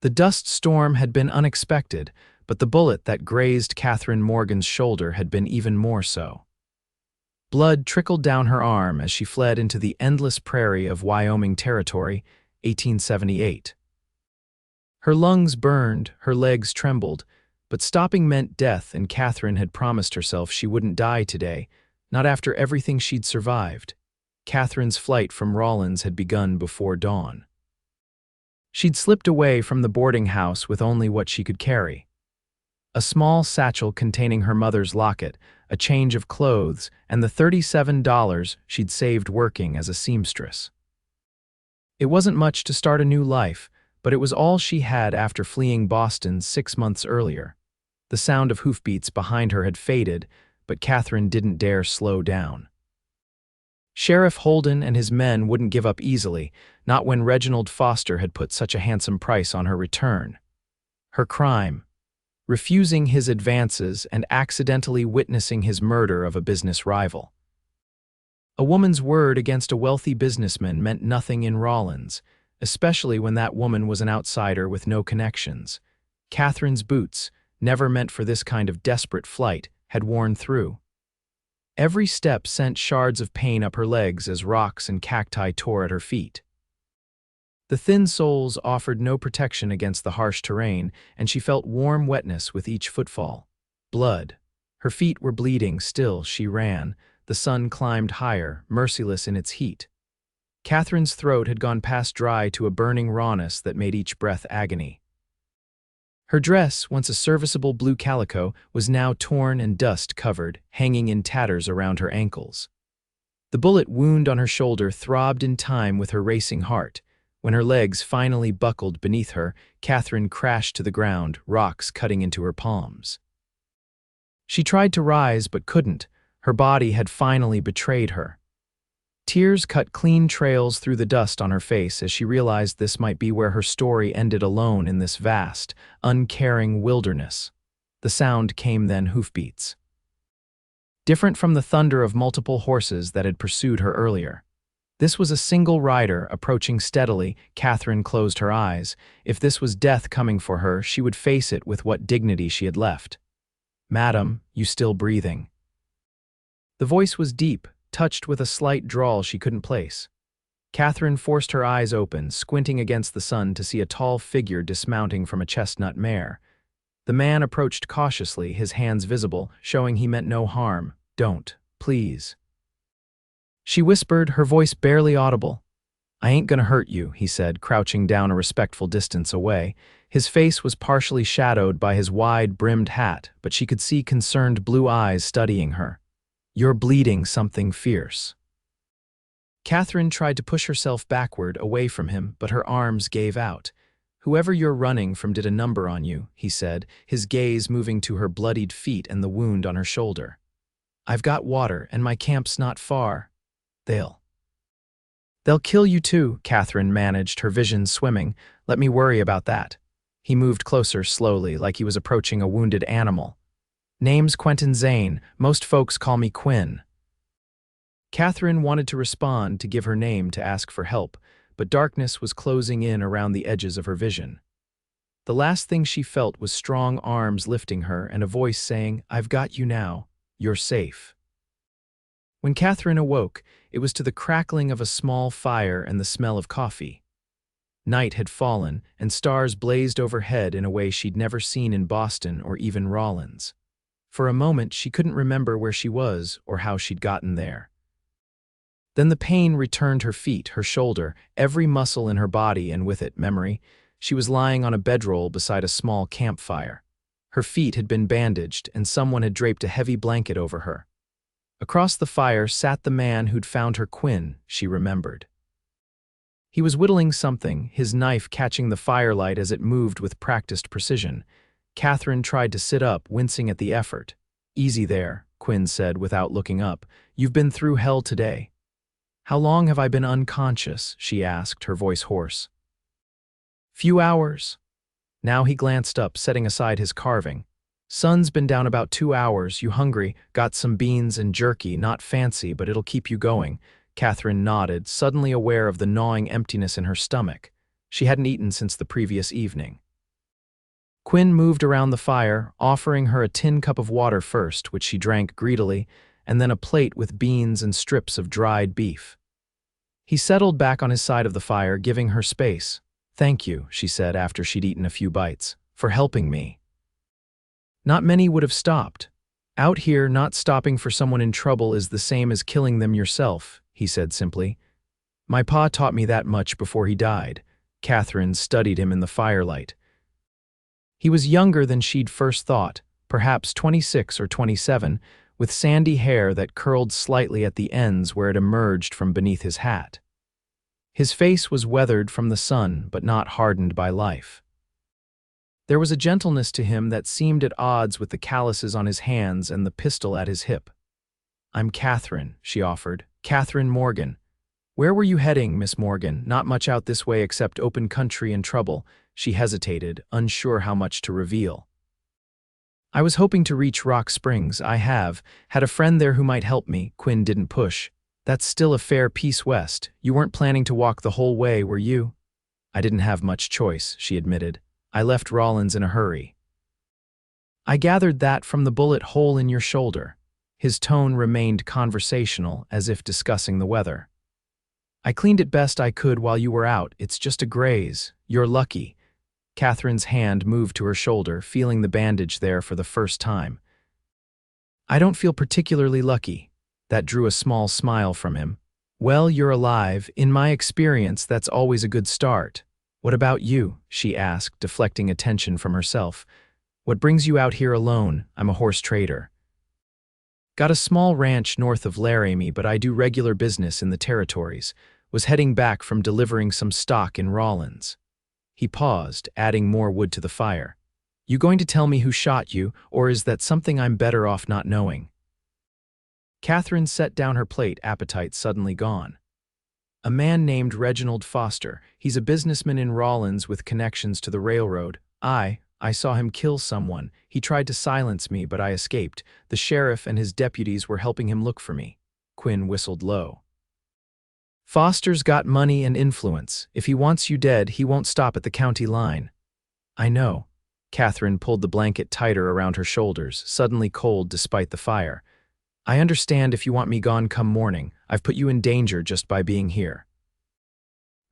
The dust storm had been unexpected, but the bullet that grazed Katherine Morgan's shoulder had been even more so. Blood trickled down her arm as she fled into the endless prairie of Wyoming Territory, 1878. Her lungs burned, her legs trembled, but stopping meant death, and Katherine had promised herself she wouldn't die today, not after everything she'd survived. Katherine's flight from Rawlins had begun before dawn. She'd slipped away from the boarding house with only what she could carry. A small satchel containing her mother's locket, a change of clothes, and the $37 she'd saved working as a seamstress. It wasn't much to start a new life, but it was all she had after fleeing Boston 6 months earlier. The sound of hoofbeats behind her had faded, but Katherine didn't dare slow down. Sheriff Holden and his men wouldn't give up easily, not when Reginald Foster had put such a handsome price on her return. Her crime: refusing his advances and accidentally witnessing his murder of a business rival. A woman's word against a wealthy businessman meant nothing in Rawlins, especially when that woman was an outsider with no connections. Katherine's boots, never meant for this kind of desperate flight, had worn through. Every step sent shards of pain up her legs as rocks and cacti tore at her feet. The thin soles offered no protection against the harsh terrain, and she felt warm wetness with each footfall. Blood. Her feet were bleeding. Still, she ran. The sun climbed higher, merciless in its heat. Katherine's throat had gone past dry to a burning rawness that made each breath agony. Her dress, once a serviceable blue calico, was now torn and dust-covered, hanging in tatters around her ankles. The bullet wound on her shoulder throbbed in time with her racing heart. When her legs finally buckled beneath her, Katherine crashed to the ground, rocks cutting into her palms. She tried to rise but couldn't. Her body had finally betrayed her. Tears cut clean trails through the dust on her face as she realized this might be where her story ended, alone in this vast, uncaring wilderness. The sound came then: hoofbeats. Different from the thunder of multiple horses that had pursued her earlier. This was a single rider approaching steadily. Katherine closed her eyes. If this was death coming for her, she would face it with what dignity she had left. "Madam, you still breathing?" The voice was deep, touched with a slight drawl she couldn't place. Katherine forced her eyes open, squinting against the sun to see a tall figure dismounting from a chestnut mare. The man approached cautiously, his hands visible, showing he meant no harm. "Don't, please," she whispered, her voice barely audible. "I ain't gonna hurt you," he said, crouching down a respectful distance away. His face was partially shadowed by his wide-brimmed hat, but she could see concerned blue eyes studying her. "You're bleeding something fierce." Katherine tried to push herself backward, away from him, but her arms gave out. "Whoever you're running from did a number on you," he said, his gaze moving to her bloodied feet and the wound on her shoulder. "I've got water, and my camp's not far. They'll kill you too," Katherine managed, her vision swimming. "Let me worry about that." He moved closer slowly, like he was approaching a wounded animal. "Name's Quentin Zane. Most folks call me Quinn." Katherine wanted to respond, to give her name, to ask for help, but darkness was closing in around the edges of her vision. The last thing she felt was strong arms lifting her and a voice saying, "I've got you now. You're safe." When Katherine awoke, it was to the crackling of a small fire and the smell of coffee. Night had fallen, and stars blazed overhead in a way she'd never seen in Boston or even Rawlins. For a moment, she couldn't remember where she was or how she'd gotten there. Then the pain returned: her feet, her shoulder, every muscle in her body, and with it, memory. She was lying on a bedroll beside a small campfire. Her feet had been bandaged, and someone had draped a heavy blanket over her. Across the fire sat the man who'd found her. Quinn, she remembered. He was whittling something, his knife catching the firelight as it moved with practiced precision. Katherine tried to sit up, wincing at the effort. "Easy there," Quinn said without looking up. "You've been through hell today." "How long have I been unconscious?" she asked, her voice hoarse. "Few hours." Now he glanced up, setting aside his carving. "Sun's been down about 2 hours. You hungry? Got some beans and jerky, not fancy, but it'll keep you going." Katherine nodded, suddenly aware of the gnawing emptiness in her stomach. She hadn't eaten since the previous evening. Quinn moved around the fire, offering her a tin cup of water first, which she drank greedily, and then a plate with beans and strips of dried beef. He settled back on his side of the fire, giving her space. "Thank you," she said after she'd eaten a few bites, "for helping me." Not many would have stopped. "Out here, not stopping for someone in trouble is the same as killing them yourself," he said simply. "My pa taught me that much before he died." Katherine studied him in the firelight. He was younger than she'd first thought, perhaps 26 or 27, with sandy hair that curled slightly at the ends where it emerged from beneath his hat. His face was weathered from the sun, but not hardened by life. There was a gentleness to him that seemed at odds with the calluses on his hands and the pistol at his hip. "I'm Katherine," she offered. "Katherine Morgan." "Where were you heading, Miss Morgan?" "Not much out this way except open country and trouble." She hesitated, unsure how much to reveal. "I was hoping to reach Rock Springs. I had a friend there who might help me." Quinn didn't push. "That's still a fair piece west. You weren't planning to walk the whole way, were you?" "I didn't have much choice," she admitted. "I left Rollins in a hurry." "I gathered that from the bullet hole in your shoulder." His tone remained conversational, as if discussing the weather. "I cleaned it best I could while you were out. It's just a graze. You're lucky." Katherine's hand moved to her shoulder, feeling the bandage there for the first time. "I don't feel particularly lucky." That drew a small smile from him. "Well, you're alive. In my experience, that's always a good start." "What about you?" she asked, deflecting attention from herself. "What brings you out here alone?" "I'm a horse trader. Got a small ranch north of Laramie, but I do regular business in the territories. Was heading back from delivering some stock in Rollins." He paused, adding more wood to the fire. "You going to tell me who shot you, or is that something I'm better off not knowing?" Katherine set down her plate, appetite suddenly gone. "A man named Reginald Foster. He's a businessman in Rollins with connections to the railroad. I saw him kill someone. He tried to silence me, but I escaped. The sheriff and his deputies were helping him look for me." Quinn whistled low. "Foster's got money and influence. If he wants you dead, he won't stop at the county line." "I know." Katherine pulled the blanket tighter around her shoulders, suddenly cold despite the fire. "I understand if you want me gone come morning. I've put you in danger just by being here."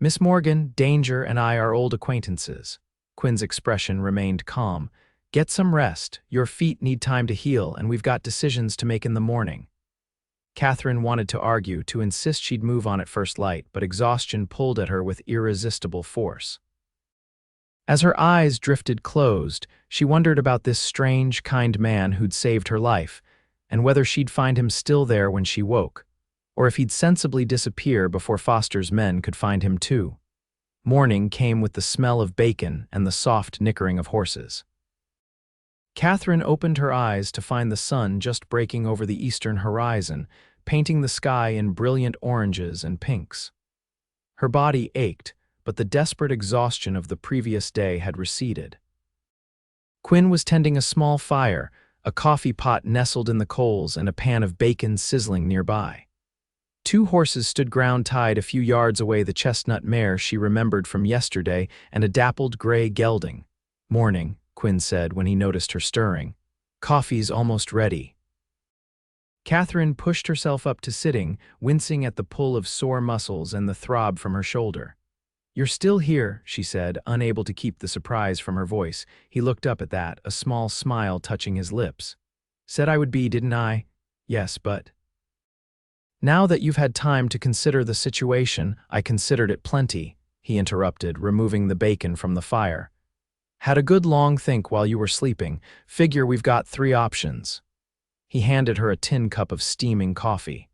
"Miss Morgan, Danger and I are old acquaintances." Quinn's expression remained calm. "Get some rest. Your feet need time to heal, and we've got decisions to make in the morning." Katherine wanted to argue, to insist she'd move on at first light, but exhaustion pulled at her with irresistible force. As her eyes drifted closed, she wondered about this strange, kind man who'd saved her life, and whether she'd find him still there when she woke, or if he'd sensibly disappear before Foster's men could find him too. Morning came with the smell of bacon and the soft nickering of horses. Katherine opened her eyes to find the sun just breaking over the eastern horizon, painting the sky in brilliant oranges and pinks. Her body ached, but the desperate exhaustion of the previous day had receded. Quinn was tending a small fire, a coffee pot nestled in the coals and a pan of bacon sizzling nearby. Two horses stood ground-tied a few yards away, the chestnut mare she remembered from yesterday and a dappled gray gelding. "Morning," Quinn said when he noticed her stirring. "Coffee's almost ready." Katherine pushed herself up to sitting, wincing at the pull of sore muscles and the throb from her shoulder. "You're still here," she said, unable to keep the surprise from her voice. He looked up at that, a small smile touching his lips. "Said I would be, didn't I?" "Yes, but—" "Now that you've had time to consider the situation—" "I considered it plenty," he interrupted, removing the bacon from the fire. "Had a good long think while you were sleeping. Figure we've got 3 options." He handed her a tin cup of steaming coffee.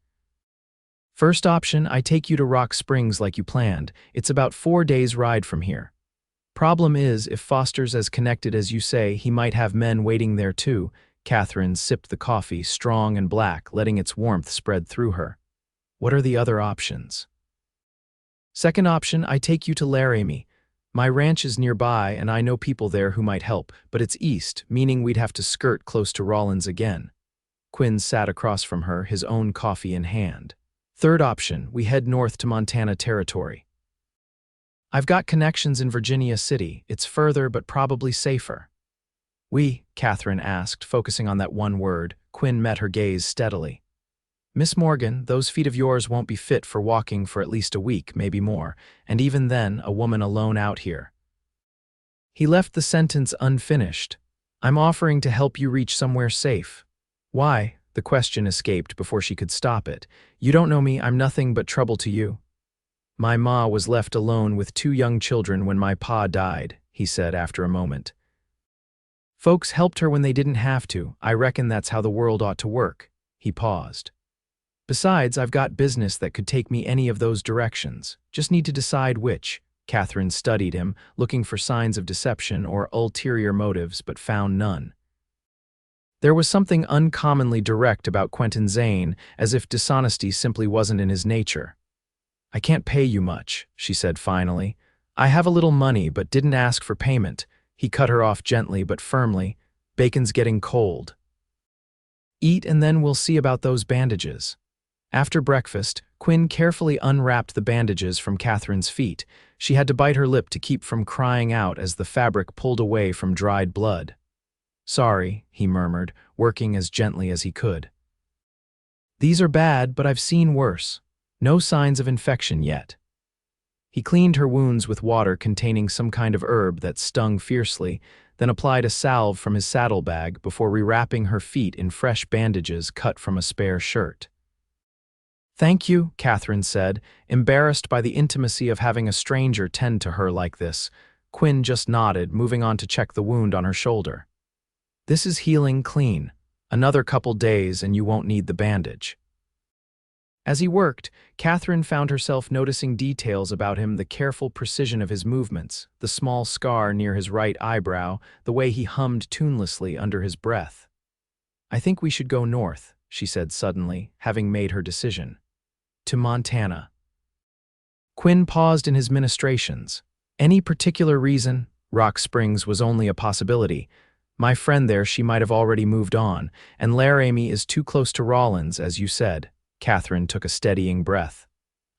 "First option, I take you to Rock Springs like you planned. It's about 4 days' ride from here. Problem is, if Foster's as connected as you say, he might have men waiting there too." Katherine sipped the coffee, strong and black, letting its warmth spread through her. "What are the other options?" "Second option, I take you to Laramie. My ranch is nearby and I know people there who might help, but it's east, meaning we'd have to skirt close to Rollins again." Quinn sat across from her, his own coffee in hand. "Third option, we head north to Montana Territory. I've got connections in Virginia City. It's further but probably safer." Catherine asked, focusing on that one word. Quinn met her gaze steadily. Miss Morgan, those feet of yours won't be fit for walking for at least a week, maybe more, and even then, a woman alone out here. He left the sentence unfinished. I'm offering to help you reach somewhere safe. Why? The question escaped before she could stop it. You don't know me, I'm nothing but trouble to you. My ma was left alone with 2 young children when my pa died, he said after a moment. Folks helped her when they didn't have to. I reckon that's how the world ought to work. He paused. Besides, I've got business that could take me any of those directions. Just need to decide which. Katherine studied him, looking for signs of deception or ulterior motives, but found none. There was something uncommonly direct about Quentin Zane, as if dishonesty simply wasn't in his nature. I can't pay you much, she said finally. I have a little money, but didn't ask for payment. He cut her off gently but firmly. Bacon's getting cold. Eat and then we'll see about those bandages. After breakfast, Quinn carefully unwrapped the bandages from Catherine's feet. She had to bite her lip to keep from crying out as the fabric pulled away from dried blood. Sorry, he murmured, working as gently as he could. These are bad, but I've seen worse. No signs of infection yet. He cleaned her wounds with water containing some kind of herb that stung fiercely, then applied a salve from his saddlebag before rewrapping her feet in fresh bandages cut from a spare shirt. Thank you, Katherine said, embarrassed by the intimacy of having a stranger tend to her like this. Quinn just nodded, moving on to check the wound on her shoulder. This is healing clean. Another couple days and you won't need the bandage. As he worked, Katherine found herself noticing details about him, the careful precision of his movements, the small scar near his right eyebrow, the way he hummed tunelessly under his breath. I think we should go north, she said suddenly, having made her decision. To Montana. Quinn paused in his ministrations. Any particular reason? Rock Springs was only a possibility. My friend there, she might have already moved on, and Laramie is too close to Rawlins, as you said. Katherine took a steadying breath.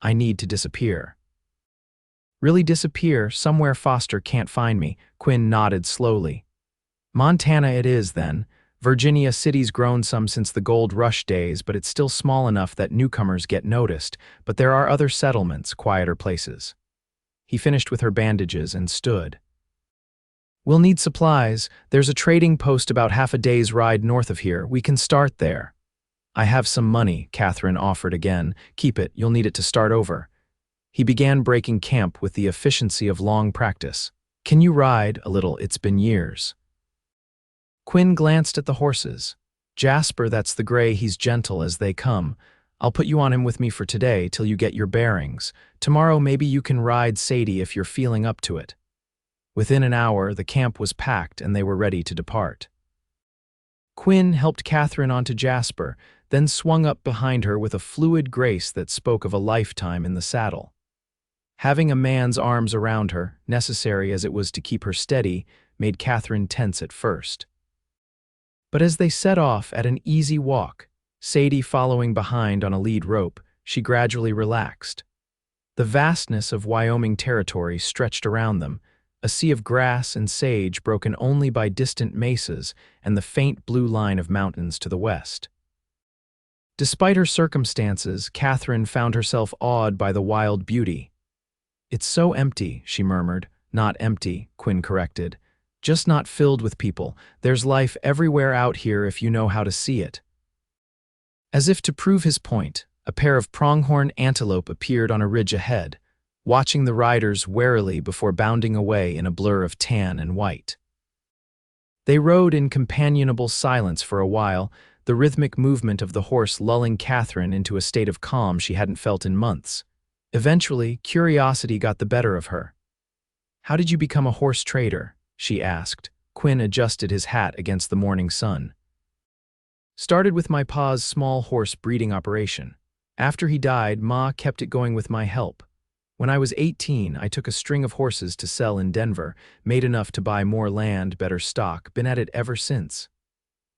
I need to disappear. Really disappear, somewhere Foster can't find me. Quinn nodded slowly. Montana it is, then. Virginia City's grown some since the gold rush days, but it's still small enough that newcomers get noticed, but there are other settlements, quieter places. He finished with her bandages and stood. We'll need supplies. There's a trading post about half a day's ride north of here. We can start there. I have some money, Katherine offered again. Keep it, you'll need it to start over. He began breaking camp with the efficiency of long practice. Can you ride a little? It's been years. Quinn glanced at the horses. Jasper, that's the gray, he's gentle as they come. I'll put you on him with me for today till you get your bearings. Tomorrow maybe you can ride Sadie if you're feeling up to it. Within an hour, the camp was packed and they were ready to depart. Quinn helped Katherine onto Jasper, then swung up behind her with a fluid grace that spoke of a lifetime in the saddle. Having a man's arms around her, necessary as it was to keep her steady, made Katherine tense at first. But as they set off at an easy walk, Sadie following behind on a lead rope, she gradually relaxed. The vastness of Wyoming Territory stretched around them, a sea of grass and sage broken only by distant mesas and the faint blue line of mountains to the west. Despite her circumstances, Katherine found herself awed by the wild beauty. It's so empty, she murmured. Not empty, Quinn corrected. Just not filled with people. There's life everywhere out here if you know how to see it. As if to prove his point, a pair of pronghorn antelope appeared on a ridge ahead, watching the riders warily before bounding away in a blur of tan and white. They rode in companionable silence for a while, the rhythmic movement of the horse lulling Katherine into a state of calm she hadn't felt in months. Eventually, curiosity got the better of her. How did you become a horse trader? She asked. Quinn adjusted his hat against the morning sun. Started with my pa's small horse breeding operation. After he died, Ma kept it going with my help. When I was 18, I took a string of horses to sell in Denver, made enough to buy more land, better stock, been at it ever since.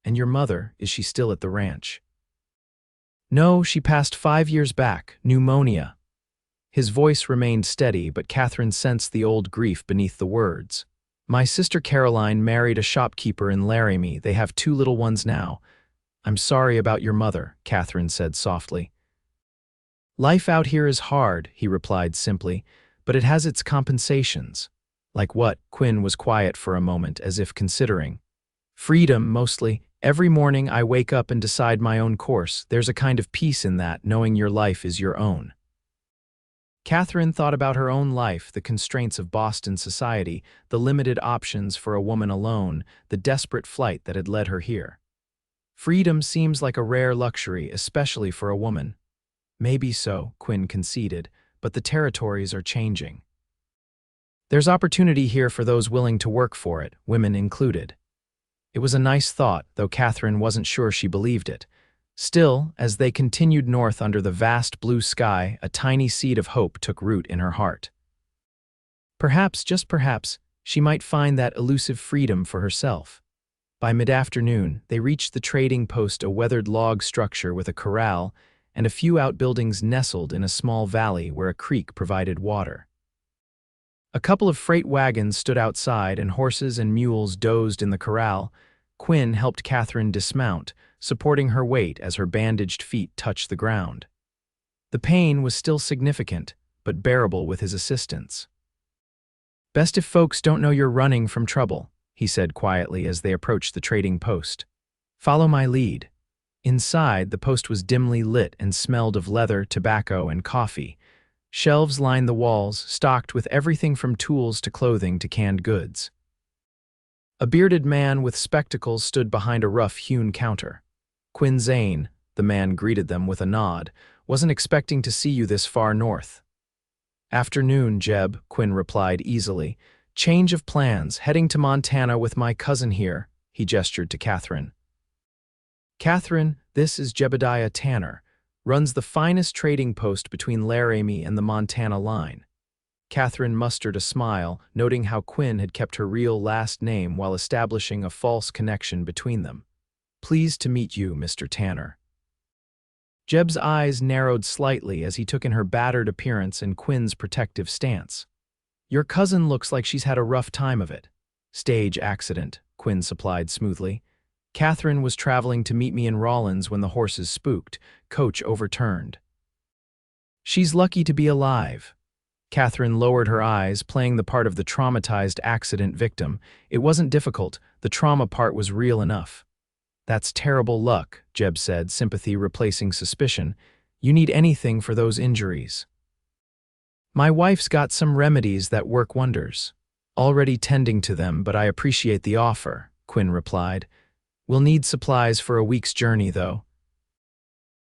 And your mother, is she still at the ranch? No, she passed 5 years back, pneumonia. His voice remained steady, but Katherine sensed the old grief beneath the words. My sister Caroline married a shopkeeper in Laramie. They have 2 little ones now. I'm sorry about your mother, Catherine said softly. Life out here is hard, he replied simply, but it has its compensations. Like what? Quinn was quiet for a moment, as if considering. Freedom, mostly. Every morning I wake up and decide my own course. There's a kind of peace in that, knowing your life is your own. Catherine thought about her own life, the constraints of Boston society, the limited options for a woman alone, the desperate flight that had led her here. Freedom seems like a rare luxury, especially for a woman. Maybe so, Quinn conceded, but the territories are changing. There's opportunity here for those willing to work for it, women included. It was a nice thought, though Catherine wasn't sure she believed it. Still, as they continued north under the vast blue sky, a tiny seed of hope took root in her heart. Perhaps, just perhaps, she might find that elusive freedom for herself. By mid-afternoon, they reached the trading post, a weathered log structure with a corral and a few outbuildings nestled in a small valley where a creek provided water. A couple of freight wagons stood outside and horses and mules dozed in the corral. Quinn helped Catherine dismount, supporting her weight as her bandaged feet touched the ground. The pain was still significant, but bearable with his assistance. "Best if folks don't know you're running from trouble," he said quietly as they approached the trading post. "Follow my lead." Inside, the post was dimly lit and smelled of leather, tobacco, and coffee. Shelves lined the walls, stocked with everything from tools to clothing to canned goods. A bearded man with spectacles stood behind a rough-hewn counter. "Quentin Zane," the man greeted them with a nod, "wasn't expecting to see you this far north." "Afternoon, Jeb," Quinn replied easily. "Change of plans, heading to Montana with my cousin here," he gestured to Catherine. "Catherine, this is Jebediah Tanner, runs the finest trading post between Laramie and the Montana line." Catherine mustered a smile, noting how Quinn had kept her real last name while establishing a false connection between them. "Pleased to meet you, Mr. Tanner." Jeb's eyes narrowed slightly as he took in her battered appearance and Quinn's protective stance. "Your cousin looks like she's had a rough time of it." "Stage accident," Quinn supplied smoothly. "Catherine was traveling to meet me in Rawlins when the horses spooked. Coach overturned." "She's lucky to be alive." Catherine lowered her eyes, playing the part of the traumatized accident victim. It wasn't difficult, the trauma part was real enough. "That's terrible luck," Jeb said, sympathy replacing suspicion. "You need anything for those injuries." "My wife's got some remedies that work wonders. Already tending to them, but I appreciate the offer," Quinn replied. "We'll need supplies for a week's journey, though."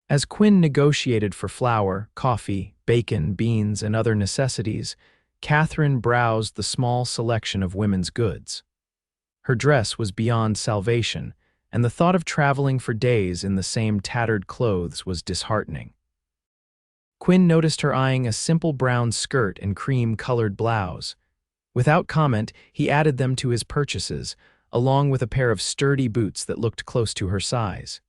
As Quinn negotiated for flour, coffee, bacon, beans, and other necessities, Catherine browsed the small selection of women's goods. Her dress was beyond salvation, and the thought of traveling for days in the same tattered clothes was disheartening. Quinn noticed her eyeing a simple brown skirt and cream-colored blouse. Without comment, he added them to his purchases, along with a pair of sturdy boots that looked close to her size.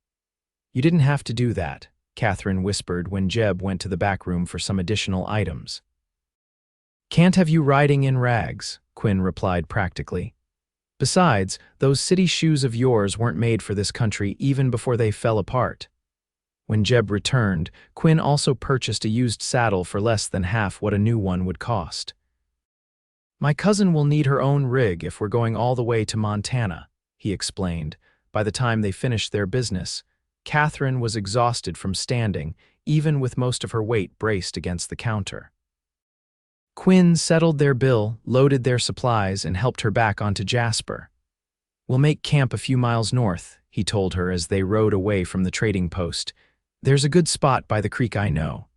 "You didn't have to do that," Catherine whispered when Jeb went to the back room for some additional items. "Can't have you riding in rags," Quinn replied practically. "Besides, those city shoes of yours weren't made for this country even before they fell apart." When Jeb returned, Quinn also purchased a used saddle for less than half what a new one would cost. "My cousin will need her own rig if we're going all the way to Montana," he explained. By the time they finished their business, Catherine was exhausted from standing, even with most of her weight braced against the counter. Quinn settled their bill, loaded their supplies, and helped her back onto Jasper. "We'll make camp a few miles north," he told her as they rode away from the trading post. "There's a good spot by the creek I know."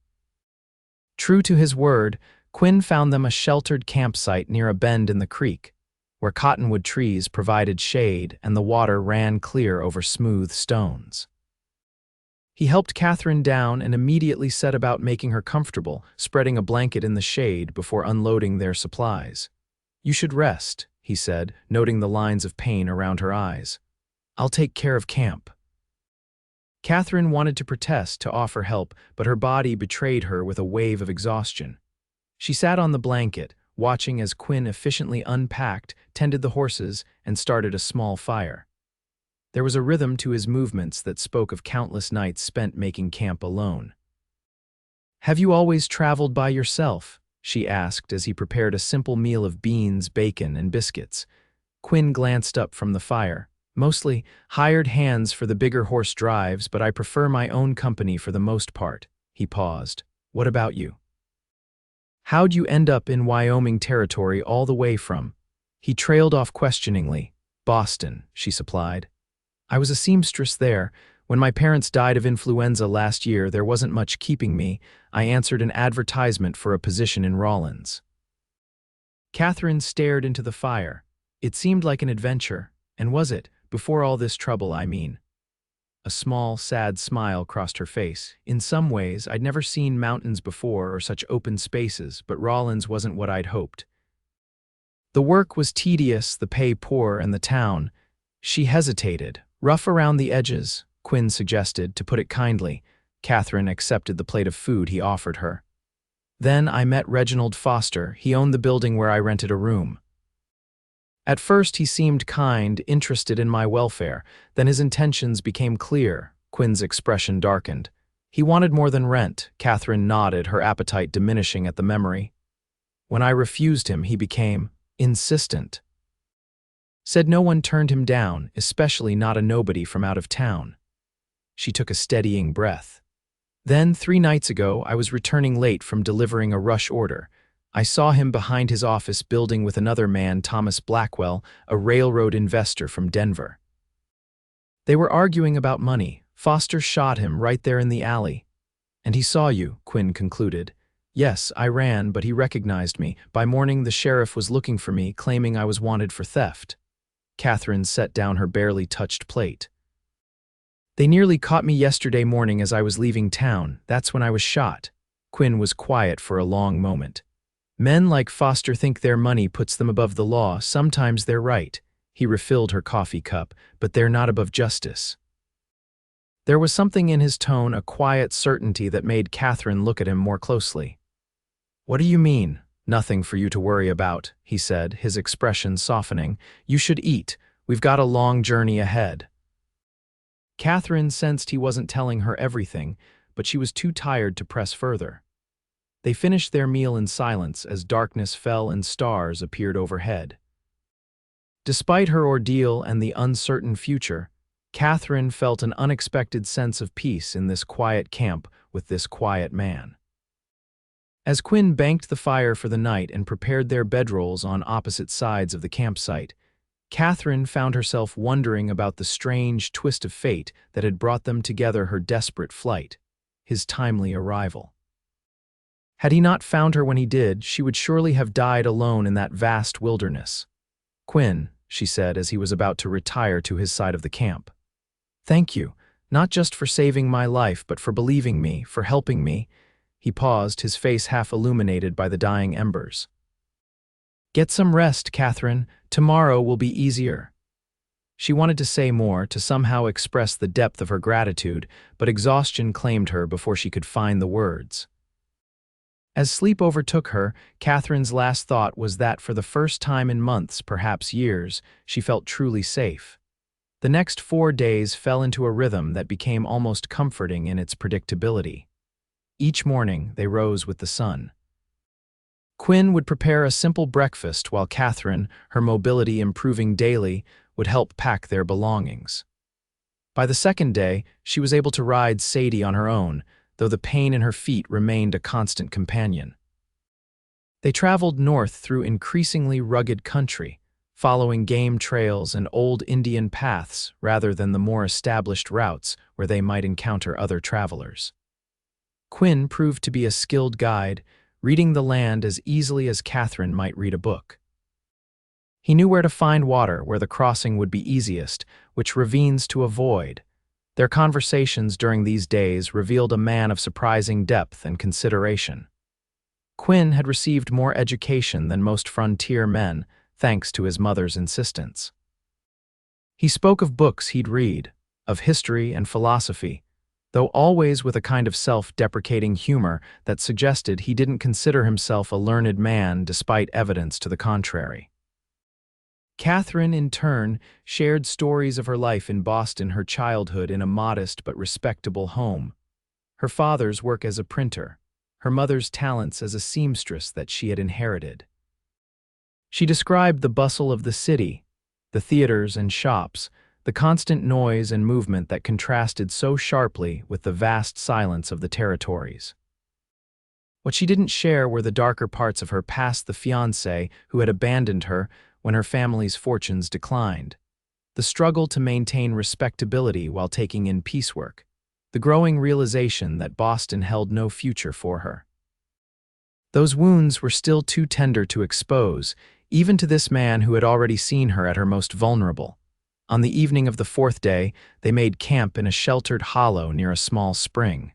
True to his word, Quinn found them a sheltered campsite near a bend in the creek, where cottonwood trees provided shade and the water ran clear over smooth stones. He helped Catherine down and immediately set about making her comfortable, spreading a blanket in the shade before unloading their supplies. "You should rest," he said, noting the lines of pain around her eyes. "I'll take care of camp." Catherine wanted to protest, to offer help, but her body betrayed her with a wave of exhaustion. She sat on the blanket, watching as Quinn efficiently unpacked, tended the horses, and started a small fire. There was a rhythm to his movements that spoke of countless nights spent making camp alone. "Have you always traveled by yourself?" she asked as he prepared a simple meal of beans, bacon, and biscuits. Quinn glanced up from the fire. "Mostly hired hands for the bigger horse drives, but I prefer my own company for the most part." He paused. "What about you? How'd you end up in Wyoming Territory all the way from?" He trailed off questioningly. "Boston," she supplied. "I was a seamstress there. When my parents died of influenza last year, there wasn't much keeping me. I answered an advertisement for a position in Rawlins." Katherine stared into the fire. It seemed like an adventure. And was it? Before all this trouble, I mean. A small, sad smile crossed her face. "In some ways, I'd never seen mountains before or such open spaces, but Rawlins wasn't what I'd hoped. The work was tedious, the pay poor, and the town." She hesitated. "Rough around the edges," Quinn suggested, to put it kindly. Katherine accepted the plate of food he offered her. "Then I met Reginald Foster. He owned the building where I rented a room. At first he seemed kind, interested in my welfare. Then his intentions became clear." Quinn's expression darkened. "He wanted more than rent." Katherine nodded, her appetite diminishing at the memory. "When I refused him, he became insistent. Said no one turned him down, especially not a nobody from out of town." She took a steadying breath. "Then, 3 nights ago, I was returning late from delivering a rush order. I saw him behind his office building with another man, Thomas Blackwell, a railroad investor from Denver. They were arguing about money. Foster shot him right there in the alley." "And he saw you," Quinn concluded. "Yes, I ran, but he recognized me. By morning, the sheriff was looking for me, claiming I was wanted for theft." Katherine set down her barely touched plate. "They nearly caught me yesterday morning as I was leaving town. That's when I was shot." Quinn was quiet for a long moment. "Men like Foster think their money puts them above the law. Sometimes they're right." He refilled her coffee cup. "But they're not above justice." There was something in his tone, a quiet certainty that made Katherine look at him more closely. "What do you mean?" "Nothing for you to worry about," he said, his expression softening. "You should eat. We've got a long journey ahead." Katherine sensed he wasn't telling her everything, but she was too tired to press further. They finished their meal in silence as darkness fell and stars appeared overhead. Despite her ordeal and the uncertain future, Katherine felt an unexpected sense of peace in this quiet camp with this quiet man. As Quinn banked the fire for the night and prepared their bedrolls on opposite sides of the campsite, Katherine found herself wondering about the strange twist of fate that had brought them together, her desperate flight, his timely arrival. Had he not found her when he did, she would surely have died alone in that vast wilderness. "Quinn," she said as he was about to retire to his side of the camp. "Thank you, not just for saving my life, but for believing me, for helping me." He paused, his face half illuminated by the dying embers. "Get some rest, Katherine. Tomorrow will be easier." She wanted to say more, to somehow express the depth of her gratitude, but exhaustion claimed her before she could find the words. As sleep overtook her, Katherine's last thought was that for the first time in months, perhaps years, she felt truly safe. The next 4 days fell into a rhythm that became almost comforting in its predictability. Each morning, they rose with the sun. Quinn would prepare a simple breakfast while Katherine, her mobility improving daily, would help pack their belongings. By the second day, she was able to ride Sadie on her own, though the pain in her feet remained a constant companion. They traveled north through increasingly rugged country, following game trails and old Indian paths rather than the more established routes where they might encounter other travelers. Quinn proved to be a skilled guide, reading the land as easily as Katherine might read a book. He knew where to find water, where the crossing would be easiest, which ravines to avoid. Their conversations during these days revealed a man of surprising depth and consideration. Quinn had received more education than most frontier men, thanks to his mother's insistence. He spoke of books he'd read, of history and philosophy, though always with a kind of self-deprecating humor that suggested he didn't consider himself a learned man despite evidence to the contrary. Katherine, in turn, shared stories of her life in Boston, her childhood in a modest but respectable home, her father's work as a printer, her mother's talents as a seamstress that she had inherited. She described the bustle of the city, the theaters and shops, the constant noise and movement that contrasted so sharply with the vast silence of the territories. What she didn't share were the darker parts of her past, the fiancé who had abandoned her when her family's fortunes declined, the struggle to maintain respectability while taking in piecework, the growing realization that Boston held no future for her. Those wounds were still too tender to expose, even to this man who had already seen her at her most vulnerable. On the evening of the fourth day, they made camp in a sheltered hollow near a small spring.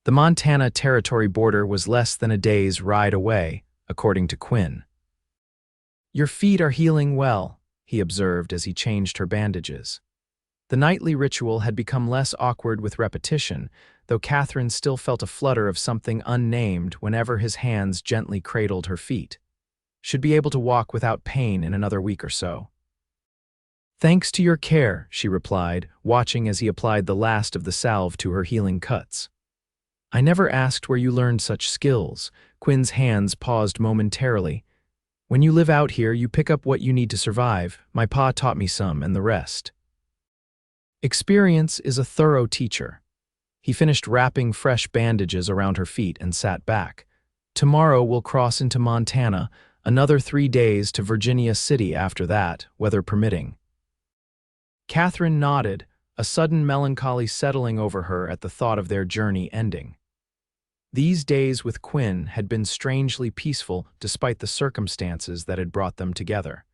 The Montana Territory border was less than a day's ride away, according to Quinn. "Your feet are healing well," he observed as he changed her bandages. The nightly ritual had become less awkward with repetition, though Katherine still felt a flutter of something unnamed whenever his hands gently cradled her feet. Should be able to walk without pain in another week or so. "Thanks to your care," she replied, watching as he applied the last of the salve to her healing cuts. "I never asked where you learned such skills." Quinn's hands paused momentarily. "When you live out here, you pick up what you need to survive. My pa taught me some, and the rest." Experience is a thorough teacher. He finished wrapping fresh bandages around her feet and sat back. "Tomorrow we'll cross into Montana, another 3 days to Virginia City after that, weather permitting." Katherine nodded, a sudden melancholy settling over her at the thought of their journey ending. These days with Quinn had been strangely peaceful despite the circumstances that had brought them together.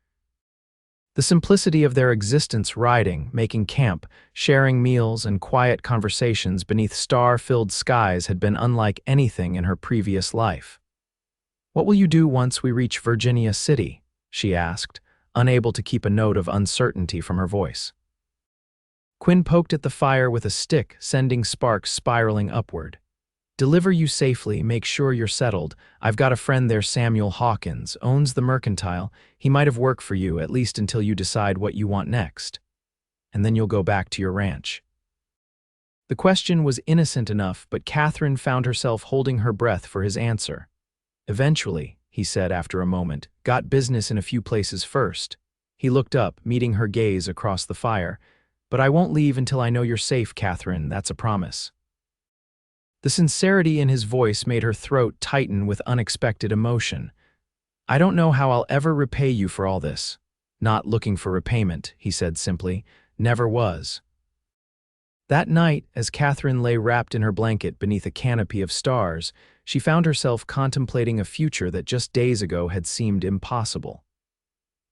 The simplicity of their existence, riding, making camp, sharing meals, and quiet conversations beneath star-filled skies had been unlike anything in her previous life. "What will you do once we reach Virginia City?" she asked, unable to keep a note of uncertainty from her voice. Quinn poked at the fire with a stick, sending sparks spiraling upward. "Deliver you safely, make sure you're settled. I've got a friend there, Samuel Hawkins, owns the Mercantile. He might have work for you, at least until you decide what you want next. And then you'll go back to your ranch." The question was innocent enough, but Katherine found herself holding her breath for his answer. "Eventually," he said after a moment, "got business in a few places first." He looked up, meeting her gaze across the fire. "But I won't leave until I know you're safe, Katherine, that's a promise." The sincerity in his voice made her throat tighten with unexpected emotion. "I don't know how I'll ever repay you for all this." "Not looking for repayment," he said simply. "Never was." That night, as Katherine lay wrapped in her blanket beneath a canopy of stars, she found herself contemplating a future that just days ago had seemed impossible.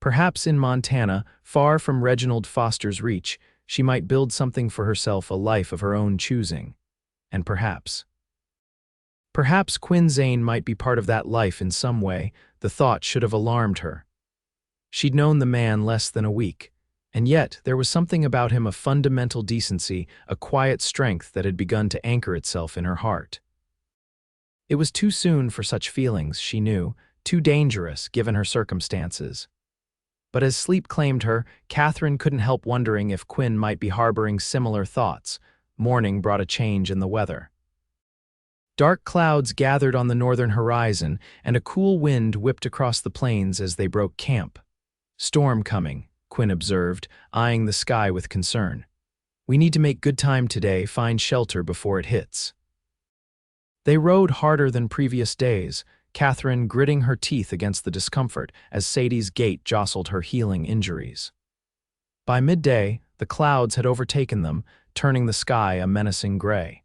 Perhaps in Montana, far from Reginald Foster's reach, she might build something for herself, a life of her own choosing. And perhaps Quentin Zane might be part of that life in some way. The thought should have alarmed her. She'd known the man less than a week, and yet there was something about him, a fundamental decency, a quiet strength that had begun to anchor itself in her heart. It was too soon for such feelings, she knew, too dangerous given her circumstances. But as sleep claimed her, Katherine couldn't help wondering if Quinn might be harboring similar thoughts. Morning brought a change in the weather. Dark clouds gathered on the northern horizon, and a cool wind whipped across the plains as they broke camp. "Storm coming," Quinn observed, eyeing the sky with concern. "We need to make good time today, find shelter before it hits." They rode harder than previous days, Katherine gritting her teeth against the discomfort as Sadie's gait jostled her healing injuries. By midday, the clouds had overtaken them, turning the sky a menacing gray.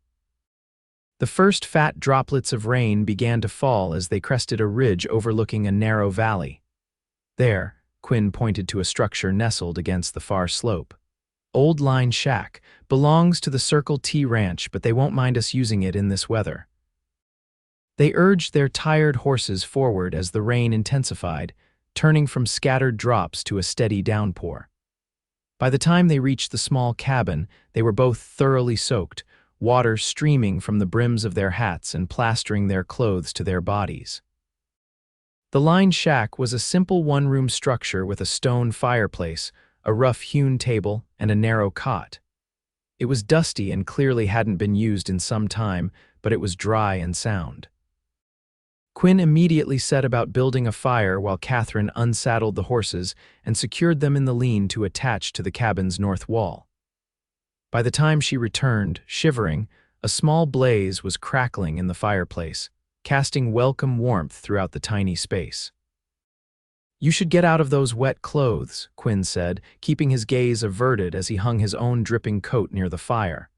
The first fat droplets of rain began to fall as they crested a ridge overlooking a narrow valley. There, Quinn pointed to a structure nestled against the far slope. "Old Line Shack. Belongs to the Circle T Ranch, but they won't mind us using it in this weather." They urged their tired horses forward as the rain intensified, turning from scattered drops to a steady downpour. By the time they reached the small cabin, they were both thoroughly soaked, water streaming from the brims of their hats and plastering their clothes to their bodies. The lined shack was a simple one-room structure with a stone fireplace, a rough-hewn table, and a narrow cot. It was dusty and clearly hadn't been used in some time, but it was dry and sound. Quinn immediately set about building a fire while Katherine unsaddled the horses and secured them in the lean-to attached to the cabin's north wall. By the time she returned, shivering, a small blaze was crackling in the fireplace, casting welcome warmth throughout the tiny space. "You should get out of those wet clothes," Quinn said, keeping his gaze averted as he hung his own dripping coat near the fire.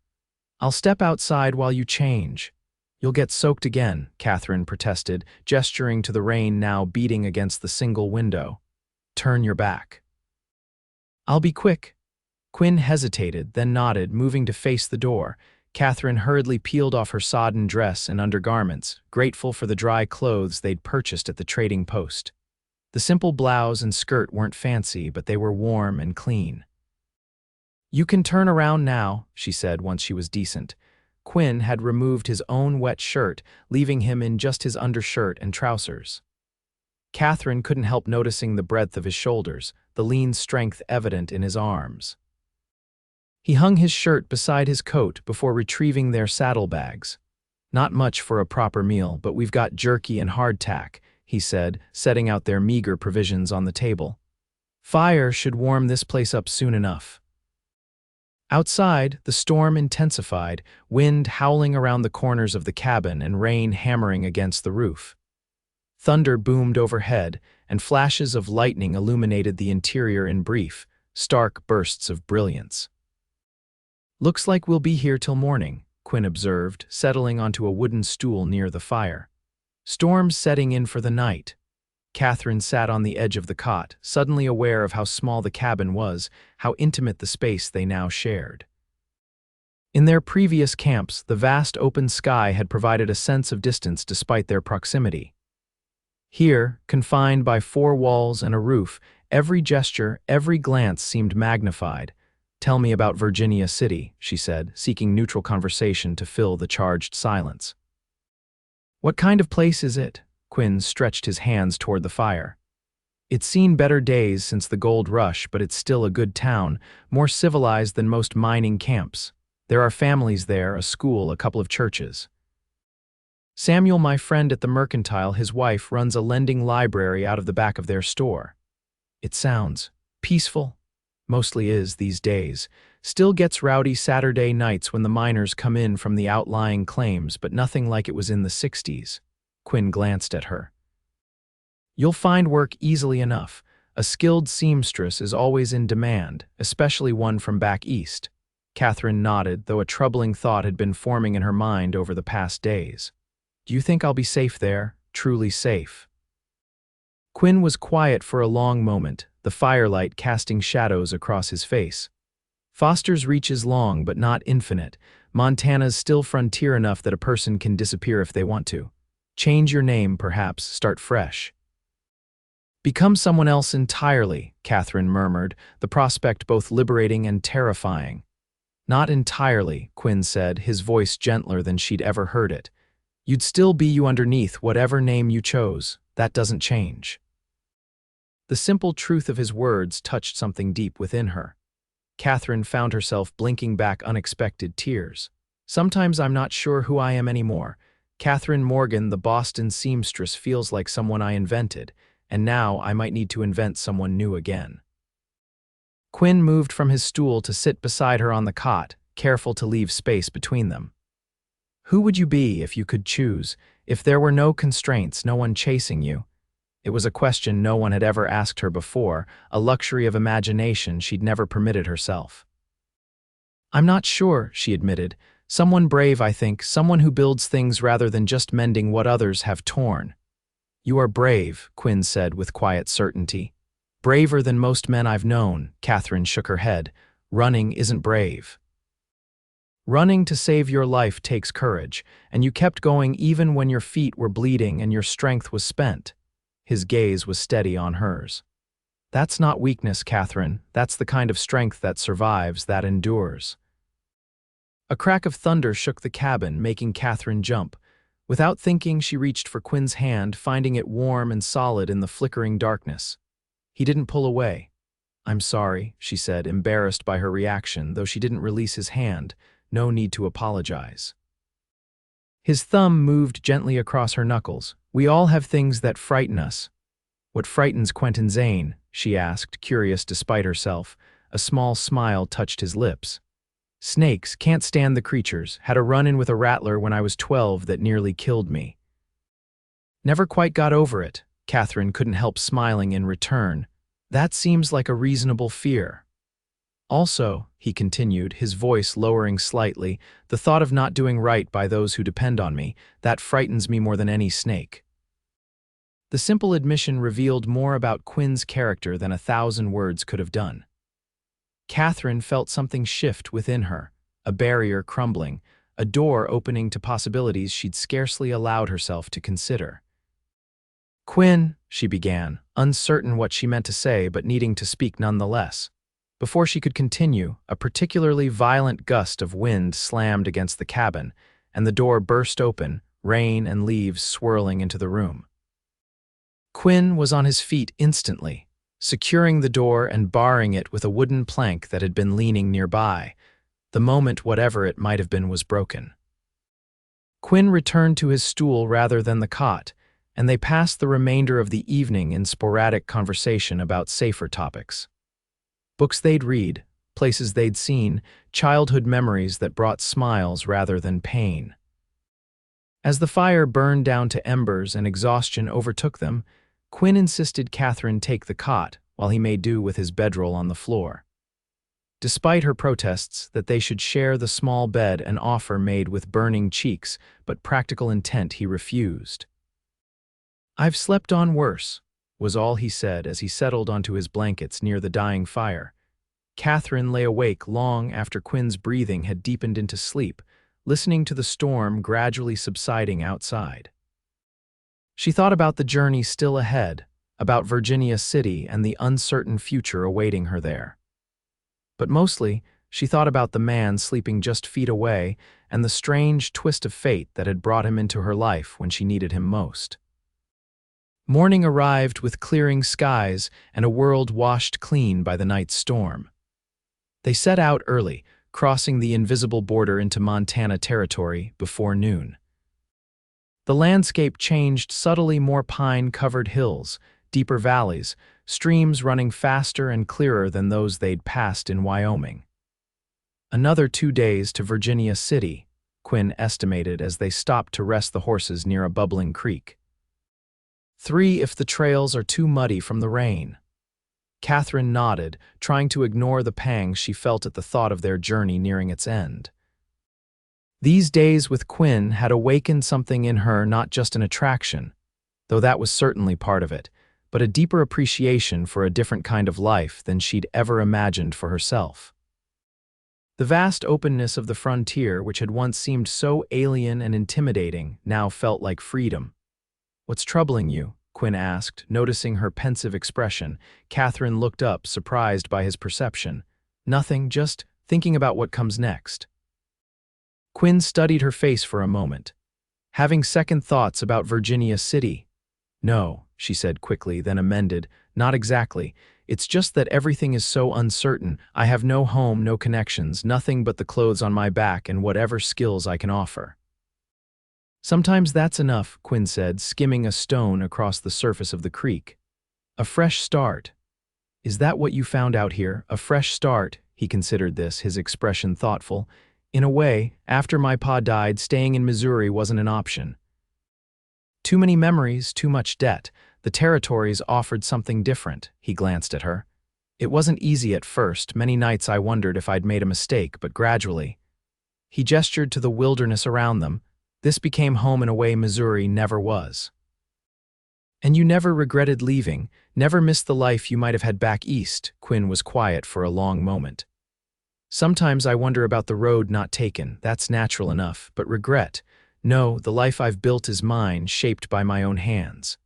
"I'll step outside while you change." "You'll get soaked again," Katherine protested, gesturing to the rain now beating against the single window. "Turn your back." "I'll be quick." Quinn hesitated, then nodded, moving to face the door. Katherine hurriedly peeled off her sodden dress and undergarments, grateful for the dry clothes they'd purchased at the trading post. The simple blouse and skirt weren't fancy, but they were warm and clean. "You can turn around now," she said once she was decent. Quinn had removed his own wet shirt, leaving him in just his undershirt and trousers. Katherine couldn't help noticing the breadth of his shoulders, the lean strength evident in his arms. He hung his shirt beside his coat before retrieving their saddlebags. "Not much for a proper meal, but we've got jerky and hardtack," he said, setting out their meager provisions on the table. "Fire should warm this place up soon enough." Outside, the storm intensified, wind howling around the corners of the cabin and rain hammering against the roof. Thunder boomed overhead, and flashes of lightning illuminated the interior in brief, stark bursts of brilliance. "Looks like we'll be here till morning," Quinn observed, settling onto a wooden stool near the fire. "Storm's setting in for the night." Katherine sat on the edge of the cot, suddenly aware of how small the cabin was, how intimate the space they now shared. In their previous camps, the vast open sky had provided a sense of distance despite their proximity. Here, confined by four walls and a roof, every gesture, every glance seemed magnified. "Tell me about Virginia City," she said, seeking neutral conversation to fill the charged silence. "What kind of place is it?" Quinn stretched his hands toward the fire. "It's seen better days since the gold rush, but it's still a good town, more civilized than most mining camps. There are families there, a school, a couple of churches. Samuel, my friend at the Mercantile, his wife, runs a lending library out of the back of their store." "It sounds peaceful." "Mostly is these days. Still gets rowdy Saturday nights when the miners come in from the outlying claims, but nothing like it was in the 60s. Quinn glanced at her. "You'll find work easily enough. A skilled seamstress is always in demand, especially one from back east." Katherine nodded, though a troubling thought had been forming in her mind over the past days. "Do you think I'll be safe there? Truly safe?" Quinn was quiet for a long moment, the firelight casting shadows across his face. "Foster's reach is long, but not infinite. Montana's still frontier enough that a person can disappear if they want to. Change your name, perhaps, start fresh." "Become someone else entirely," Katherine murmured, the prospect both liberating and terrifying. "Not entirely," Quinn said, his voice gentler than she'd ever heard it. "You'd still be you underneath whatever name you chose. That doesn't change." The simple truth of his words touched something deep within her. Katherine found herself blinking back unexpected tears. "Sometimes I'm not sure who I am anymore. Katherine Morgan, the Boston seamstress, feels like someone I invented, and now I might need to invent someone new again." Quinn moved from his stool to sit beside her on the cot, careful to leave space between them. "Who would you be if you could choose, if there were no constraints, no one chasing you?" It was a question no one had ever asked her before, a luxury of imagination she'd never permitted herself. "I'm not sure," she admitted. "Someone brave, I think, someone who builds things rather than just mending what others have torn." "You are brave," Quinn said with quiet certainty. "Braver than most men I've known." Katherine shook her head. "Running isn't brave. Running to save your life takes courage, and you kept going even when your feet were bleeding and your strength was spent." His gaze was steady on hers. "That's not weakness, Katherine. That's the kind of strength that survives, that endures." A crack of thunder shook the cabin, making Katherine jump. Without thinking, she reached for Quinn's hand, finding it warm and solid in the flickering darkness. He didn't pull away. "I'm sorry," she said, embarrassed by her reaction, though she didn't release his hand. No need to apologize. His thumb moved gently across her knuckles. "We all have things that frighten us." "What frightens Quentin Zane?" she asked, curious despite herself. A small smile touched his lips. "Snakes, can't stand the creatures. Had a run-in with a rattler when I was 12 that nearly killed me." "Never quite got over it." Katherine couldn't help smiling in return. "That seems like a reasonable fear." "Also," he continued, his voice lowering slightly, "the thought of not doing right by those who depend on me, that frightens me more than any snake." The simple admission revealed more about Quinn's character than 1,000 words could have done. Katherine felt something shift within her, a barrier crumbling, a door opening to possibilities she'd scarcely allowed herself to consider. "Quinn," she began, uncertain what she meant to say but needing to speak nonetheless. Before she could continue, a particularly violent gust of wind slammed against the cabin, and the door burst open, rain and leaves swirling into the room. Quinn was on his feet instantly, securing the door and barring it with a wooden plank that had been leaning nearby. The moment whatever it might have been was broken. Quinn returned to his stool rather than the cot, and they passed the remainder of the evening in sporadic conversation about safer topics. Books they'd read, places they'd seen, childhood memories that brought smiles rather than pain. As the fire burned down to embers and exhaustion overtook them, Quinn insisted Katherine take the cot while he made do with his bedroll on the floor. Despite her protests that they should share the small bed, an offer made with burning cheeks but practical intent, he refused. "I've slept on worse," was all he said as he settled onto his blankets near the dying fire. Katherine lay awake long after Quinn's breathing had deepened into sleep, listening to the storm gradually subsiding outside. She thought about the journey still ahead, about Virginia City and the uncertain future awaiting her there. But mostly, she thought about the man sleeping just feet away and the strange twist of fate that had brought him into her life when she needed him most. Morning arrived with clearing skies and a world washed clean by the night's storm. They set out early, crossing the invisible border into Montana Territory before noon. The landscape changed subtly: more pine-covered hills, deeper valleys, streams running faster and clearer than those they'd passed in Wyoming. Another 2 days to Virginia City, Quinn estimated as they stopped to rest the horses near a bubbling creek. 3 if the trails are too muddy from the rain. Katherine nodded, trying to ignore the pangs she felt at the thought of their journey nearing its end. These days with Quinn had awakened something in her, not just an attraction, though that was certainly part of it, but a deeper appreciation for a different kind of life than she'd ever imagined for herself. The vast openness of the frontier, which had once seemed so alien and intimidating, now felt like freedom. "What's troubling you?" Quinn asked, noticing her pensive expression. Katherine looked up, surprised by his perception. "Nothing, just thinking about what comes next." Quinn studied her face for a moment. "Having second thoughts about Virginia City?" "No," she said quickly, then amended, "not exactly. It's just that everything is so uncertain. I have no home, no connections, nothing but the clothes on my back and whatever skills I can offer." "Sometimes that's enough," Quinn said, skimming a stone across the surface of the creek. "A fresh start." "Is that what you found out here? A fresh start?" He considered this, his expression thoughtful. "In a way, after my pa died, staying in Missouri wasn't an option. Too many memories, too much debt. The territories offered something different." He glanced at her. "It wasn't easy at first. Many nights I wondered if I'd made a mistake, but gradually." He gestured to the wilderness around them. "This became home in a way Missouri never was." "And you never regretted leaving, never missed the life you might have had back east?" Quinn was quiet for a long moment. "Sometimes I wonder about the road not taken. That's natural enough, but regret? No, the life I've built is mine, shaped by my own hands.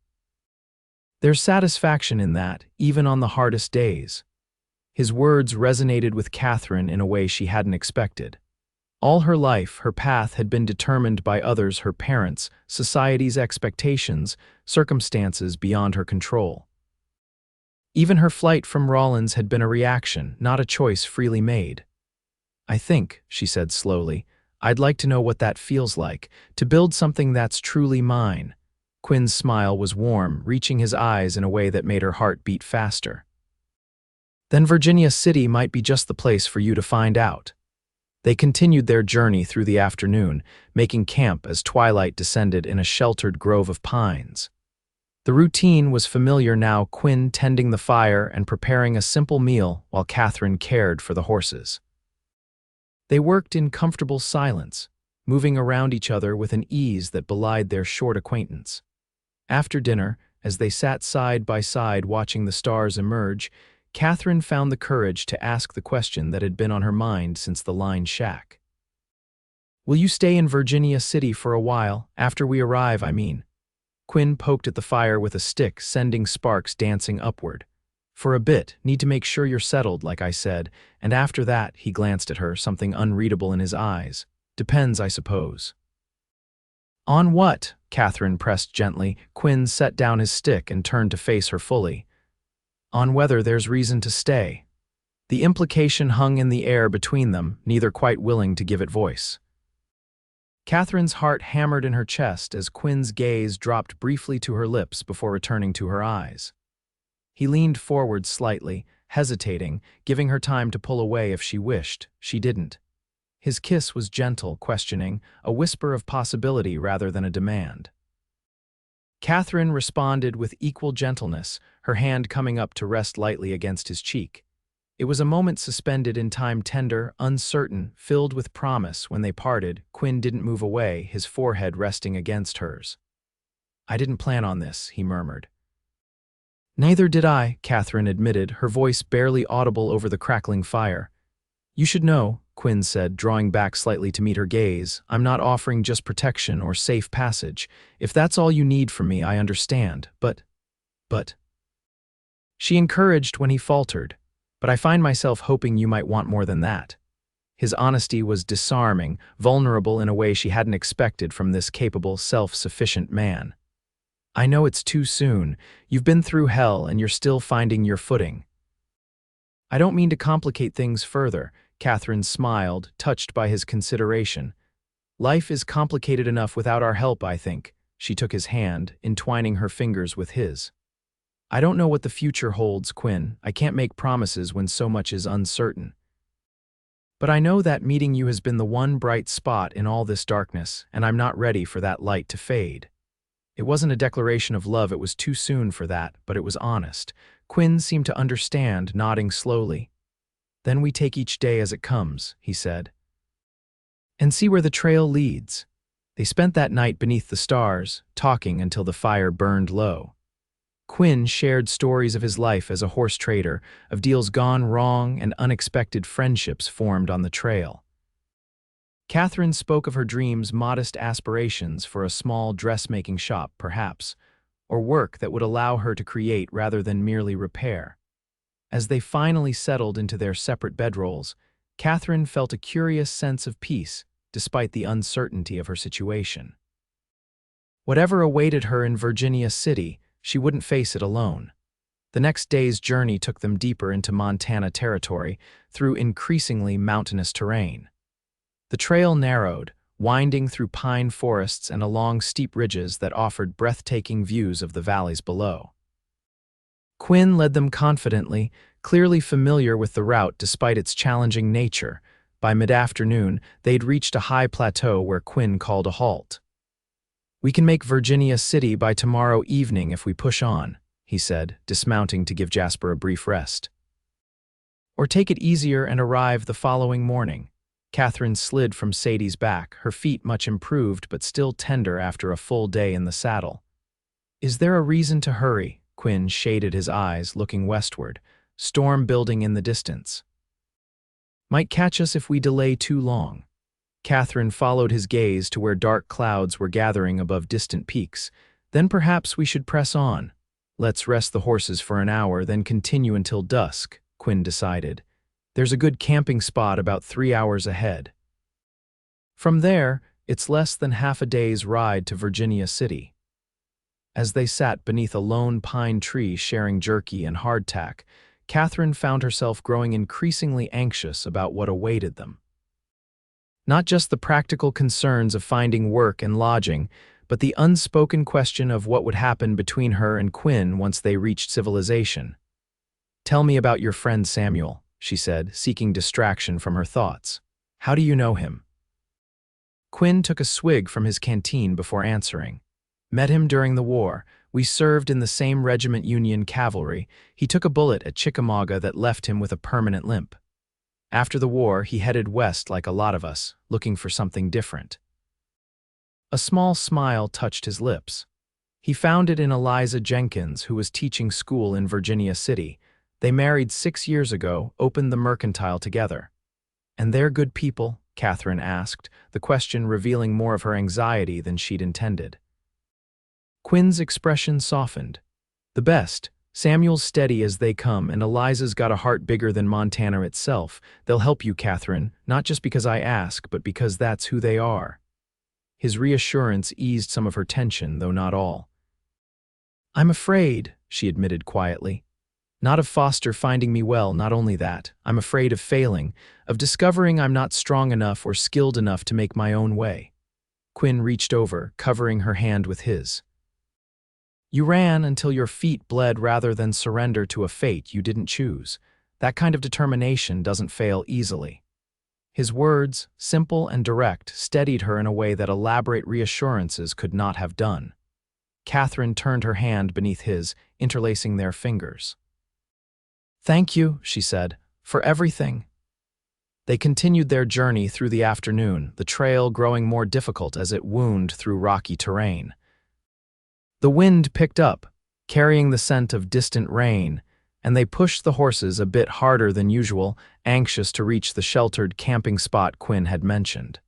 There's satisfaction in that, even on the hardest days." His words resonated with Katherine in a way she hadn't expected. All her life, her path had been determined by others, her parents, society's expectations, circumstances beyond her control. Even her flight from Rawlins had been a reaction, not a choice freely made. "I think," she said slowly, "I'd like to know what that feels like, to build something that's truly mine." Quinn's smile was warm, reaching his eyes in a way that made her heart beat faster. "Then Virginia City might be just the place for you to find out." They continued their journey through the afternoon, making camp as twilight descended in a sheltered grove of pines. The routine was familiar now, Quinn tending the fire and preparing a simple meal while Katherine cared for the horses. They worked in comfortable silence, moving around each other with an ease that belied their short acquaintance. After dinner, as they sat side by side watching the stars emerge, Katherine found the courage to ask the question that had been on her mind since the line shack. "Will you stay in Virginia City for a while, after we arrive, I mean?" Quinn poked at the fire with a stick, sending sparks dancing upward. "For a bit, need to make sure you're settled, like I said, and after that," he glanced at her, something unreadable in his eyes. "Depends, I suppose." "On what?" Katherine pressed gently. Quinn set down his stick and turned to face her fully. "On whether there's reason to stay." The implication hung in the air between them, neither quite willing to give it voice. Katherine's heart hammered in her chest as Quinn's gaze dropped briefly to her lips before returning to her eyes. He leaned forward slightly, hesitating, giving her time to pull away if she wished. She didn't. His kiss was gentle, questioning, a whisper of possibility rather than a demand. Katherine responded with equal gentleness, her hand coming up to rest lightly against his cheek. It was a moment suspended in time, tender, uncertain, filled with promise. When they parted, Quinn didn't move away, his forehead resting against hers. "I didn't plan on this," he murmured. "Neither did I," Katherine admitted, her voice barely audible over the crackling fire. "You should know," Quinn said, drawing back slightly to meet her gaze, "I'm not offering just protection or safe passage. If that's all you need from me, I understand, but... She encouraged when he faltered, "But I find myself hoping you might want more than that." His honesty was disarming, vulnerable in a way she hadn't expected from this capable, self-sufficient man. "I know it's too soon. You've been through hell and you're still finding your footing." "I don't mean to complicate things further," Katherine smiled, touched by his consideration. "Life is complicated enough without our help, I think." She took his hand, entwining her fingers with his. "I don't know what the future holds, Quinn. I can't make promises when so much is uncertain. But I know that meeting you has been the one bright spot in all this darkness, and I'm not ready for that light to fade." It wasn't a declaration of love, it was too soon for that, but it was honest. Quinn seemed to understand, nodding slowly. "Then we take each day as it comes," he said, "and see where the trail leads." They spent that night beneath the stars, talking until the fire burned low. Quinn shared stories of his life as a horse trader, of deals gone wrong and unexpected friendships formed on the trail. Katherine spoke of her dreams, modest aspirations for a small dressmaking shop, perhaps, or work that would allow her to create rather than merely repair. As they finally settled into their separate bedrolls, Katherine felt a curious sense of peace, despite the uncertainty of her situation. Whatever awaited her in Virginia City, she wouldn't face it alone. The next day's journey took them deeper into Montana Territory, through increasingly mountainous terrain. The trail narrowed, winding through pine forests and along steep ridges that offered breathtaking views of the valleys below. Quinn led them confidently, clearly familiar with the route despite its challenging nature. By mid-afternoon, they'd reached a high plateau where Quinn called a halt. "We can make Virginia City by tomorrow evening if we push on," he said, dismounting to give Jasper a brief rest. "Or take it easier and arrive the following morning." Katherine slid from Sadie's back, her feet much improved but still tender after a full day in the saddle. "Is there a reason to hurry?" Quinn shaded his eyes, looking westward, storm building in the distance. "Might catch us if we delay too long." Katherine followed his gaze to where dark clouds were gathering above distant peaks. "Then perhaps we should press on. Let's rest the horses for an hour, then continue until dusk," Quinn decided. "There's a good camping spot about 3 hours ahead." From there, it's less than half a day's ride to Virginia City. As they sat beneath a lone pine tree sharing jerky and hardtack, Katherine found herself growing increasingly anxious about what awaited them. Not just the practical concerns of finding work and lodging, but the unspoken question of what would happen between her and Quinn once they reached civilization. "Tell me about your friend Samuel," she said, seeking distraction from her thoughts. "How do you know him?" Quinn took a swig from his canteen before answering. "Met him during the war. We served in the same regiment, Union Cavalry. He took a bullet at Chickamauga that left him with a permanent limp. After the war, he headed west like a lot of us, looking for something different." A small smile touched his lips. He found it in Eliza Jenkins, who was teaching school in Virginia City. They married 6 years ago, opened the mercantile together. "And they're good people?" Katherine asked, the question revealing more of her anxiety than she'd intended. Quinn's expression softened. "The best. Samuel's steady as they come, and Eliza's got a heart bigger than Montana itself. They'll help you, Katherine, not just because I ask, but because that's who they are." His reassurance eased some of her tension, though not all. "I'm afraid," she admitted quietly. "Not of Foster finding me well, not only that. I'm afraid of failing, of discovering I'm not strong enough or skilled enough to make my own way." Quinn reached over, covering her hand with his. "You ran until your feet bled rather than surrender to a fate you didn't choose. That kind of determination doesn't fail easily." His words, simple and direct, steadied her in a way that elaborate reassurances could not have done. Katherine turned her hand beneath his, interlacing their fingers. "Thank you," she said, "for everything." They continued their journey through the afternoon, the trail growing more difficult as it wound through rocky terrain. The wind picked up, carrying the scent of distant rain, and they pushed the horses a bit harder than usual, anxious to reach the sheltered camping spot Quinn had mentioned.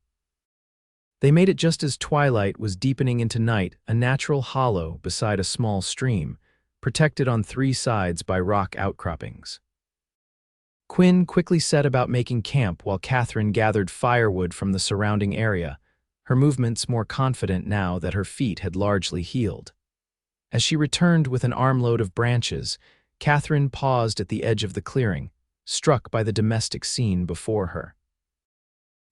They made it just as twilight was deepening into night, a natural hollow beside a small stream, protected on 3 sides by rock outcroppings. Quinn quickly set about making camp while Katherine gathered firewood from the surrounding area, her movements more confident now that her feet had largely healed. As she returned with an armload of branches, Katherine paused at the edge of the clearing, struck by the domestic scene before her.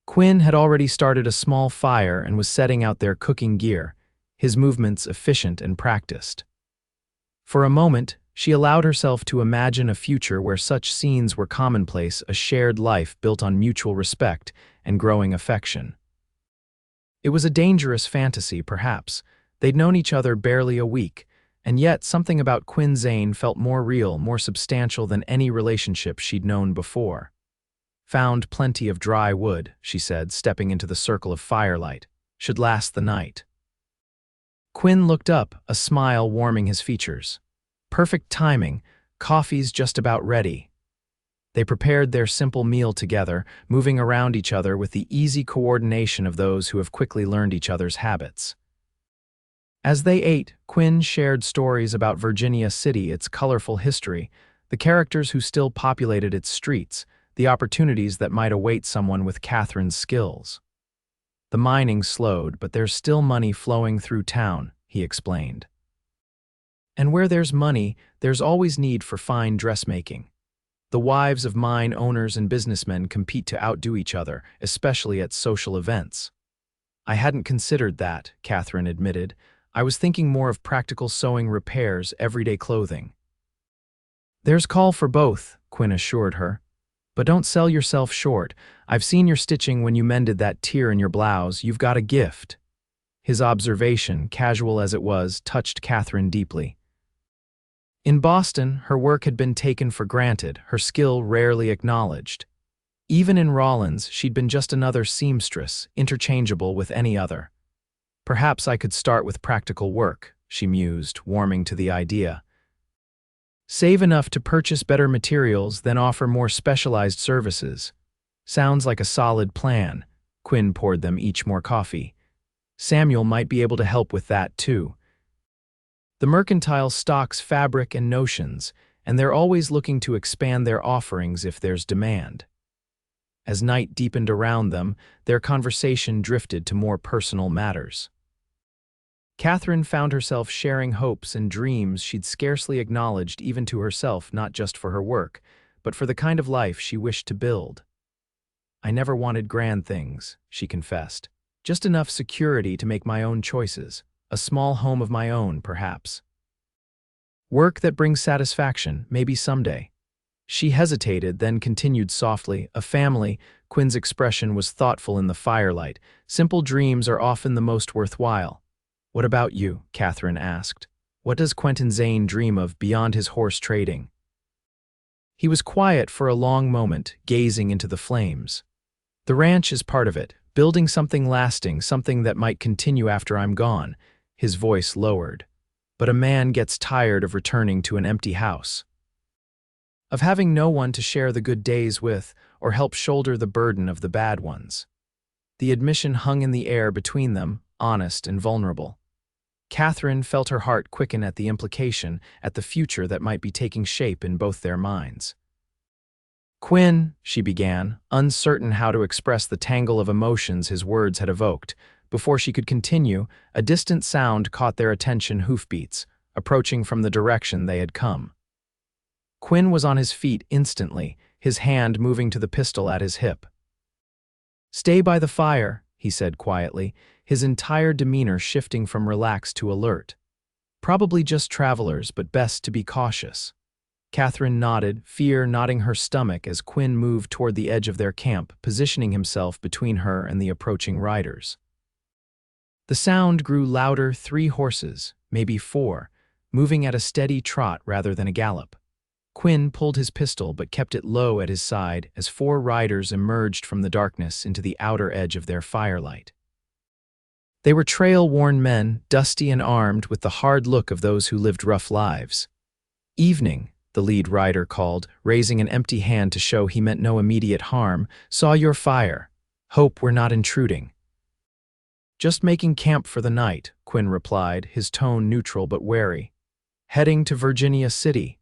Quinn had already started a small fire and was setting out their cooking gear, his movements efficient and practiced. For a moment, she allowed herself to imagine a future where such scenes were commonplace, a shared life built on mutual respect and growing affection. It was a dangerous fantasy, perhaps. They'd known each other barely a week, and yet something about Quentin Zane felt more real, more substantial than any relationship she'd known before. "Found plenty of dry wood," she said, stepping into the circle of firelight. "Should last the night." Quinn looked up, a smile warming his features. "Perfect timing. Coffee's just about ready." They prepared their simple meal together, moving around each other with the easy coordination of those who have quickly learned each other's habits. As they ate, Quinn shared stories about Virginia City, its colorful history, the characters who still populated its streets, the opportunities that might await someone with Katherine's skills. "The mining slowed, but there's still money flowing through town," he explained. "And where there's money, there's always need for fine dressmaking. The wives of mine owners and businessmen compete to outdo each other, especially at social events." "I hadn't considered that," Katherine admitted. "I was thinking more of practical sewing repairs, everyday clothing." "There's call for both," Quinn assured her. "But don't sell yourself short. I've seen your stitching when you mended that tear in your blouse. You've got a gift." His observation, casual as it was, touched Katherine deeply. In Boston, her work had been taken for granted, her skill rarely acknowledged. Even in Rawlins, she'd been just another seamstress, interchangeable with any other. "Perhaps I could start with practical work," she mused, warming to the idea. "Save enough to purchase better materials, then offer more specialized services." "Sounds like a solid plan." Quinn poured them each more coffee. "Samuel might be able to help with that, too. The mercantile stocks fabric and notions, and they're always looking to expand their offerings if there's demand." As night deepened around them, their conversation drifted to more personal matters. Katherine found herself sharing hopes and dreams she'd scarcely acknowledged even to herself, not just for her work, but for the kind of life she wished to build. "I never wanted grand things," she confessed. "Just enough security to make my own choices. A small home of my own, perhaps. Work that brings satisfaction, maybe someday." She hesitated, then continued softly, "A family." Quinn's expression was thoughtful in the firelight. "Simple dreams are often the most worthwhile." "What about you?" Katherine asked. "What does Quentin Zane dream of beyond his horse trading?" He was quiet for a long moment, gazing into the flames. "The ranch is part of it, building something lasting, something that might continue after I'm gone." His voice lowered. "But a man gets tired of returning to an empty house, of having no one to share the good days with or help shoulder the burden of the bad ones." The admission hung in the air between them, honest and vulnerable. Katherine felt her heart quicken at the implication, at the future that might be taking shape in both their minds. "Quinn," she began, uncertain how to express the tangle of emotions his words had evoked. Before she could continue, a distant sound caught their attention: hoofbeats, approaching from the direction they had come. Quinn was on his feet instantly, his hand moving to the pistol at his hip. "Stay by the fire," he said quietly, his entire demeanor shifting from relaxed to alert. "Probably just travelers, but best to be cautious." Katherine nodded, fear knotting her stomach as Quinn moved toward the edge of their camp, positioning himself between her and the approaching riders. The sound grew louder: 3 horses, maybe 4, moving at a steady trot rather than a gallop. Quinn pulled his pistol but kept it low at his side as 4 riders emerged from the darkness into the outer edge of their firelight. They were trail-worn men, dusty and armed, with the hard look of those who lived rough lives. "Evening," the lead rider called, raising an empty hand to show he meant no immediate harm. "Saw your fire. Hope we're not intruding." "Just making camp for the night," Quinn replied, his tone neutral but wary. "Heading to Virginia City."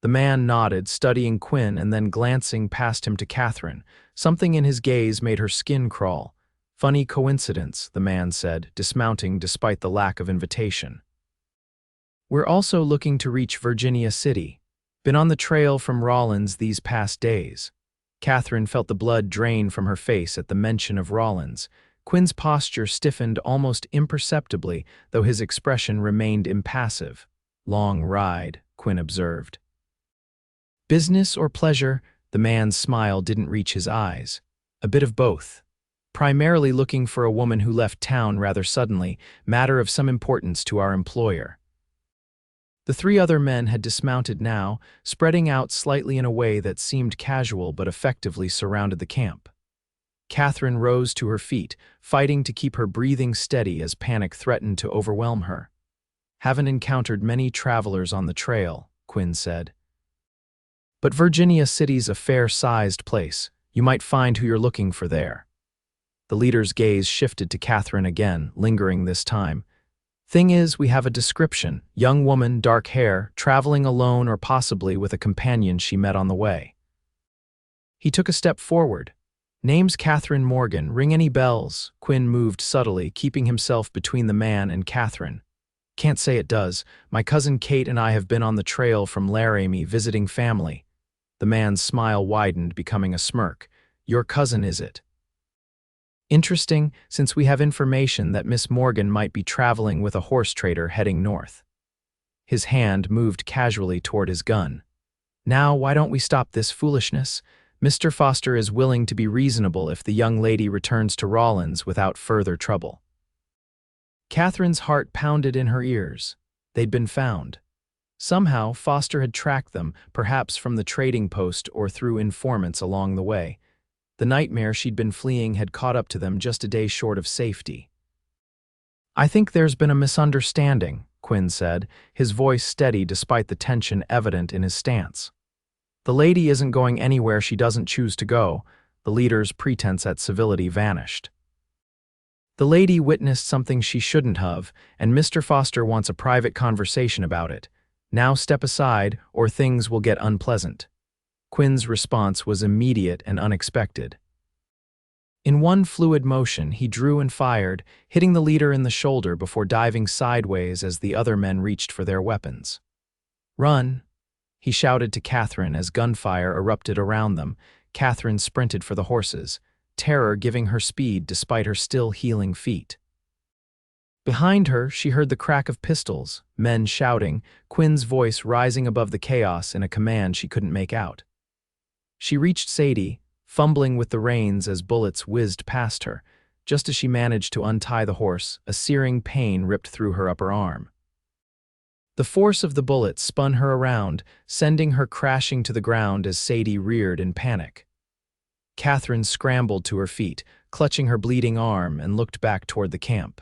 The man nodded, studying Quinn and then glancing past him to Katherine. Something in his gaze made her skin crawl. "Funny coincidence," the man said, dismounting despite the lack of invitation. "We're also looking to reach Virginia City. Been on the trail from Rawlins these past days." Katherine felt the blood drain from her face at the mention of Rawlins. Quinn's posture stiffened almost imperceptibly, though his expression remained impassive. "Long ride," Quinn observed. "Business or pleasure?" The man's smile didn't reach his eyes. "A bit of both. Primarily looking for a woman who left town rather suddenly, matter of some importance to our employer." The 3 other men had dismounted now, spreading out slightly in a way that seemed casual but effectively surrounded the camp. Katherine rose to her feet, fighting to keep her breathing steady as panic threatened to overwhelm her. "Haven't encountered many travelers on the trail," Quinn said. "But Virginia City's a fair-sized place. You might find who you're looking for there." The leader's gaze shifted to Katherine again, lingering this time. "Thing is, we have a description. Young woman, dark hair, traveling alone or possibly with a companion she met on the way." He took a step forward. "Name's Katherine Morgan. Ring any bells?" Quinn moved subtly, keeping himself between the man and Katherine. "Can't say it does. My cousin Kate and I have been on the trail from Laramie visiting family." The man's smile widened, becoming a smirk. "Your cousin, is it? Interesting, since we have information that Miss Morgan might be traveling with a horse trader heading north." His hand moved casually toward his gun. "Now, why don't we stop this foolishness? Mr. Foster is willing to be reasonable if the young lady returns to Rawlins without further trouble." Katherine's heart pounded in her ears. They'd been found. Somehow, Foster had tracked them, perhaps from the trading post or through informants along the way. The nightmare she'd been fleeing had caught up to them just a day short of safety. "I think there's been a misunderstanding," Quinn said, his voice steady despite the tension evident in his stance. "The lady isn't going anywhere she doesn't choose to go." The leader's pretense at civility vanished. "The lady witnessed something she shouldn't have, and Mr. Foster wants a private conversation about it. Now step aside, or things will get unpleasant." Quinn's response was immediate and unexpected. In one fluid motion, he drew and fired, hitting the leader in the shoulder before diving sideways as the other men reached for their weapons. "Run!" he shouted to Katherine as gunfire erupted around them. Katherine sprinted for the horses, terror giving her speed despite her still healing feet. Behind her, she heard the crack of pistols, men shouting, Quinn's voice rising above the chaos in a command she couldn't make out. She reached Sadie, fumbling with the reins as bullets whizzed past her. Just as she managed to untie the horse, a searing pain ripped through her upper arm. The force of the bullet spun her around, sending her crashing to the ground as Sadie reared in panic. Katherine scrambled to her feet, clutching her bleeding arm, and looked back toward the camp.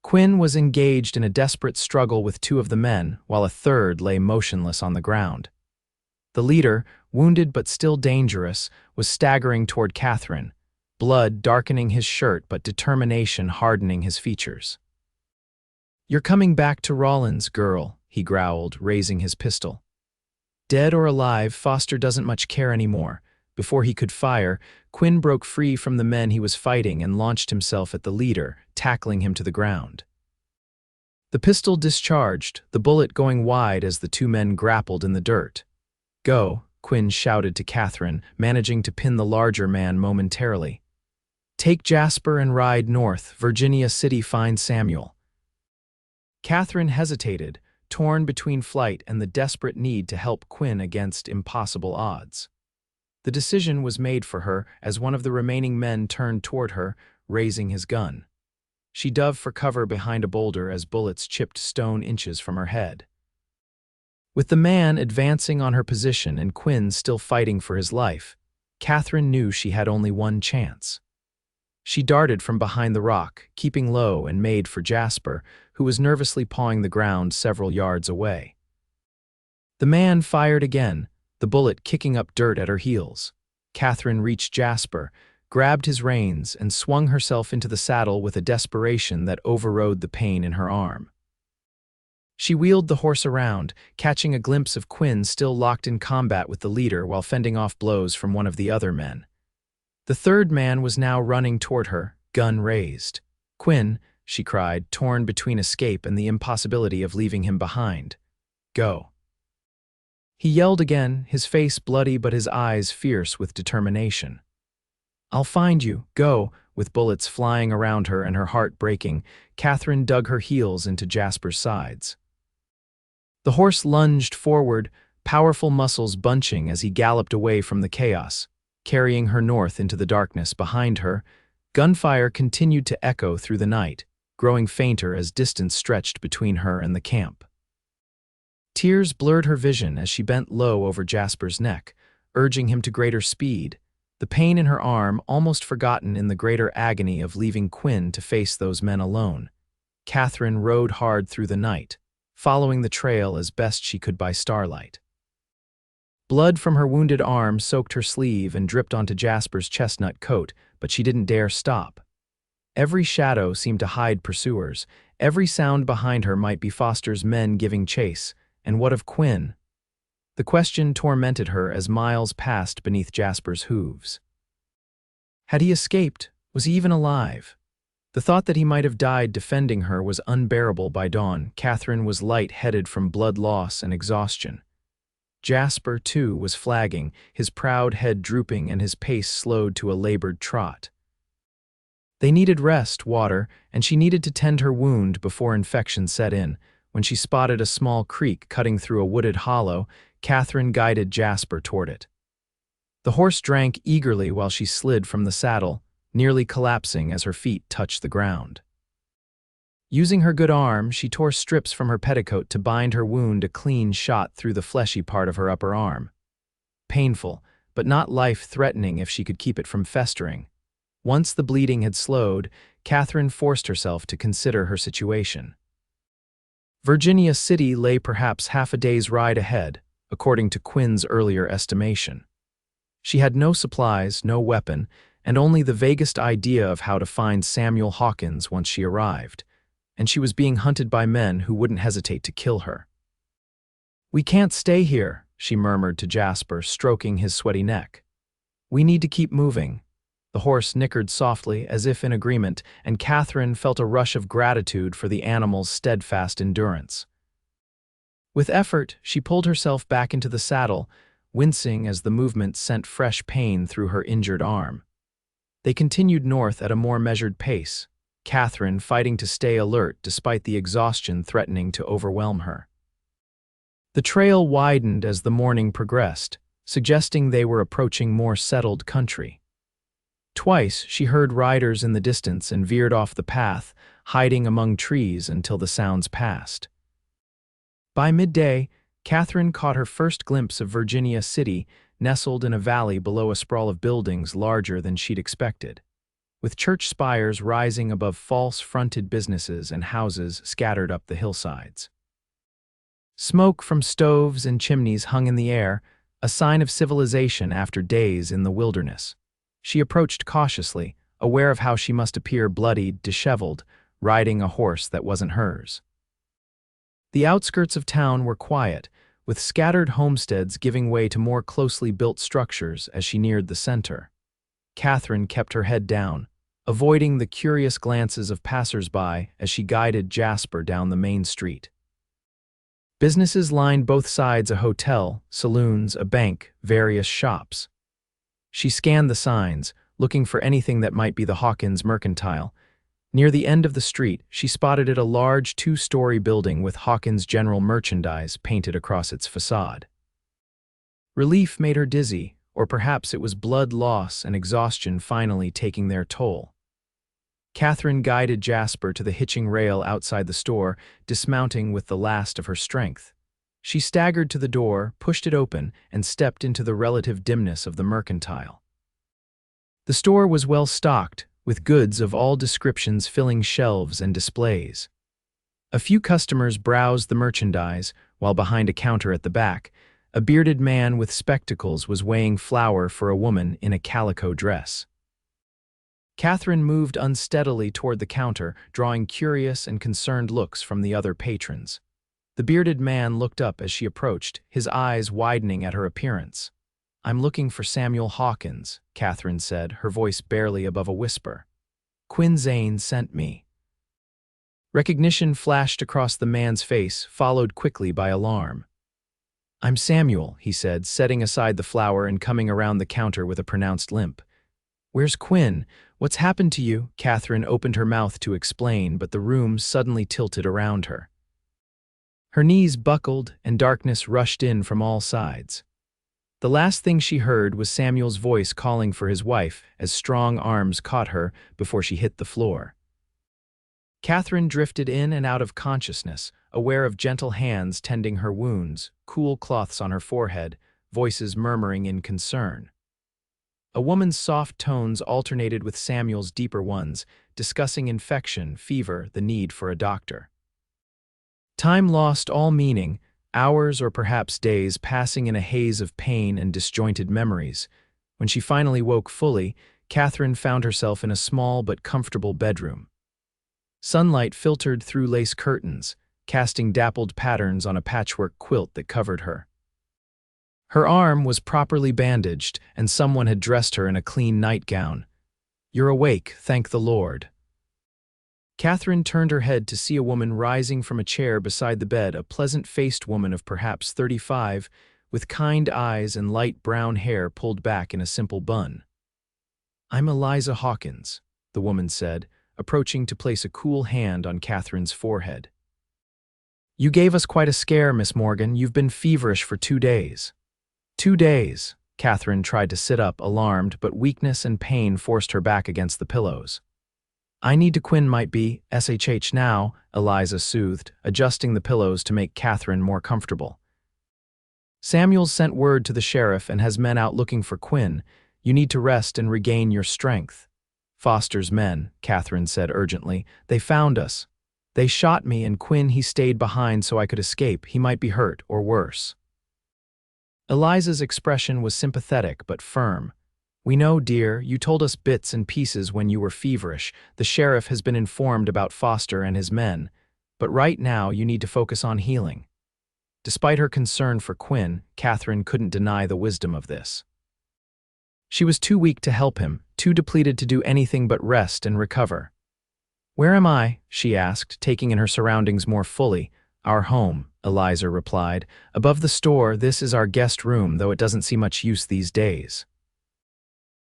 Quinn was engaged in a desperate struggle with two of the men, while a third lay motionless on the ground. The leader, wounded but still dangerous, was staggering toward Katherine, blood darkening his shirt but determination hardening his features. "You're coming back to Rollins, girl," he growled, raising his pistol. Dead or alive, Foster doesn't much care anymore. Before he could fire, Quinn broke free from the men he was fighting and launched himself at the leader, tackling him to the ground. The pistol discharged, the bullet going wide as the two men grappled in the dirt. "Go," Quinn shouted to Katherine, managing to pin the larger man momentarily. "Take Jasper and ride north, Virginia City find Samuel." Katherine hesitated, torn between flight and the desperate need to help Quinn against impossible odds. The decision was made for her as one of the remaining men turned toward her, raising his gun. She dove for cover behind a boulder as bullets chipped stone inches from her head. With the man advancing on her position and Quinn still fighting for his life, Katherine knew she had only one chance. She darted from behind the rock, keeping low, and made for Jasper, who was nervously pawing the ground several yards away. The man fired again, the bullet kicking up dirt at her heels. Katherine reached Jasper, grabbed his reins, and swung herself into the saddle with a desperation that overrode the pain in her arm. She wheeled the horse around, catching a glimpse of Quinn still locked in combat with the leader while fending off blows from one of the other men. The third man was now running toward her, gun raised. "Quinn," she cried, torn between escape and the impossibility of leaving him behind. "Go." He yelled again, his face bloody but his eyes fierce with determination. "I'll find you, go." With bullets flying around her and her heart breaking, Katherine dug her heels into Jasper's sides. The horse lunged forward, powerful muscles bunching as he galloped away from the chaos, carrying her north into the darkness behind her. Gunfire continued to echo through the night, growing fainter as distance stretched between her and the camp. Tears blurred her vision as she bent low over Jasper's neck, urging him to greater speed, the pain in her arm almost forgotten in the greater agony of leaving Quinn to face those men alone. Katherine rode hard through the night, following the trail as best she could by starlight. Blood from her wounded arm soaked her sleeve and dripped onto Jasper's chestnut coat, but she didn't dare stop. Every shadow seemed to hide pursuers. Every sound behind her might be Foster's men giving chase. And what of Quinn? The question tormented her as miles passed beneath Jasper's hooves. Had he escaped? Was he even alive? The thought that he might have died defending her was unbearable by dawn. Katherine was light-headed from blood loss and exhaustion. Jasper, too, was flagging, his proud head drooping and his pace slowed to a labored trot. They needed rest, water, and she needed to tend her wound before infection set in. When she spotted a small creek cutting through a wooded hollow, Katherine guided Jasper toward it. The horse drank eagerly while she slid from the saddle, nearly collapsing as her feet touched the ground. Using her good arm, she tore strips from her petticoat to bind her wound a clean shot through the fleshy part of her upper arm. Painful, but not life-threatening if she could keep it from festering. Once the bleeding had slowed, Katherine forced herself to consider her situation. Virginia City lay perhaps half a day's ride ahead, according to Quinn's earlier estimation. She had no supplies, no weapon, and only the vaguest idea of how to find Samuel Hawkins once she arrived, and she was being hunted by men who wouldn't hesitate to kill her. "We can't stay here," she murmured to Jasper, stroking his sweaty neck. "We need to keep moving." The horse nickered softly, as if in agreement, and Katherine felt a rush of gratitude for the animal's steadfast endurance. With effort, she pulled herself back into the saddle, wincing as the movement sent fresh pain through her injured arm. They continued north at a more measured pace, Katherine fighting to stay alert despite the exhaustion threatening to overwhelm her. The trail widened as the morning progressed, suggesting they were approaching more settled country. Twice she heard riders in the distance and veered off the path, hiding among trees until the sounds passed. By midday, Katherine caught her first glimpse of Virginia City, nestled in a valley below a sprawl of buildings larger than she'd expected, with church spires rising above false-fronted businesses and houses scattered up the hillsides. Smoke from stoves and chimneys hung in the air, a sign of civilization after days in the wilderness. She approached cautiously, aware of how she must appear bloodied, disheveled, riding a horse that wasn't hers. The outskirts of town were quiet, with scattered homesteads giving way to more closely built structures as she neared the center. Katherine kept her head down, avoiding the curious glances of passers-by as she guided Jasper down the main street. Businesses lined both sides: a hotel, saloons, a bank, various shops. She scanned the signs, looking for anything that might be the Hawkins Mercantile. Near the end of the street, she spotted a large two-story building with Hawkins General Merchandise painted across its facade. Relief made her dizzy, or perhaps it was blood loss and exhaustion finally taking their toll. Katherine guided Jasper to the hitching rail outside the store, dismounting with the last of her strength. She staggered to the door, pushed it open, and stepped into the relative dimness of the mercantile. The store was well stocked, with goods of all descriptions filling shelves and displays. A few customers browsed the merchandise, while behind a counter at the back, a bearded man with spectacles was weighing flour for a woman in a calico dress. Katherine moved unsteadily toward the counter, drawing curious and concerned looks from the other patrons. The bearded man looked up as she approached, his eyes widening at her appearance. "I'm looking for Samuel Hawkins," Katherine said, her voice barely above a whisper. "Quentin Zane sent me." Recognition flashed across the man's face, followed quickly by alarm. "I'm Samuel," he said, setting aside the flour and coming around the counter with a pronounced limp. "Where's Quinn? What's happened to you?" Katherine opened her mouth to explain, but the room suddenly tilted around her. Her knees buckled and darkness rushed in from all sides. The last thing she heard was Samuel's voice calling for his wife as strong arms caught her before she hit the floor. Katherine drifted in and out of consciousness, aware of gentle hands tending her wounds, cool cloths on her forehead, voices murmuring in concern. A woman's soft tones alternated with Samuel's deeper ones, discussing infection, fever, the need for a doctor. Time lost all meaning, hours or perhaps days passing in a haze of pain and disjointed memories. When she finally woke fully, Katherine found herself in a small but comfortable bedroom. Sunlight filtered through lace curtains, casting dappled patterns on a patchwork quilt that covered her. Her arm was properly bandaged, and someone had dressed her in a clean nightgown. "You're awake, thank the Lord." Katherine turned her head to see a woman rising from a chair beside the bed, a pleasant-faced woman of perhaps 35, with kind eyes and light brown hair pulled back in a simple bun. "I'm Eliza Hawkins," the woman said, approaching to place a cool hand on Katherine's forehead. "You gave us quite a scare, Miss Morgan. You've been feverish for 2 days." 2 days. Katherine tried to sit up, alarmed, but weakness and pain forced her back against the pillows. "I need to Quinn might be SHH now," Eliza soothed, adjusting the pillows to make Katherine more comfortable. "Samuel's sent word to the sheriff and has men out looking for Quinn. You need to rest and regain your strength." "Foster's men," Katherine said urgently. "They found us. They shot me, and Quinn, he stayed behind so I could escape. He might be hurt, or worse." Eliza's expression was sympathetic but firm. "We know, dear, you told us bits and pieces when you were feverish. The sheriff has been informed about Foster and his men. But right now you need to focus on healing." Despite her concern for Quinn, Katherine couldn't deny the wisdom of this. She was too weak to help him, too depleted to do anything but rest and recover. "Where am I?" she asked, taking in her surroundings more fully. "Our home," Eliza replied. "Above the store, this is our guest room, though it doesn't see much use these days."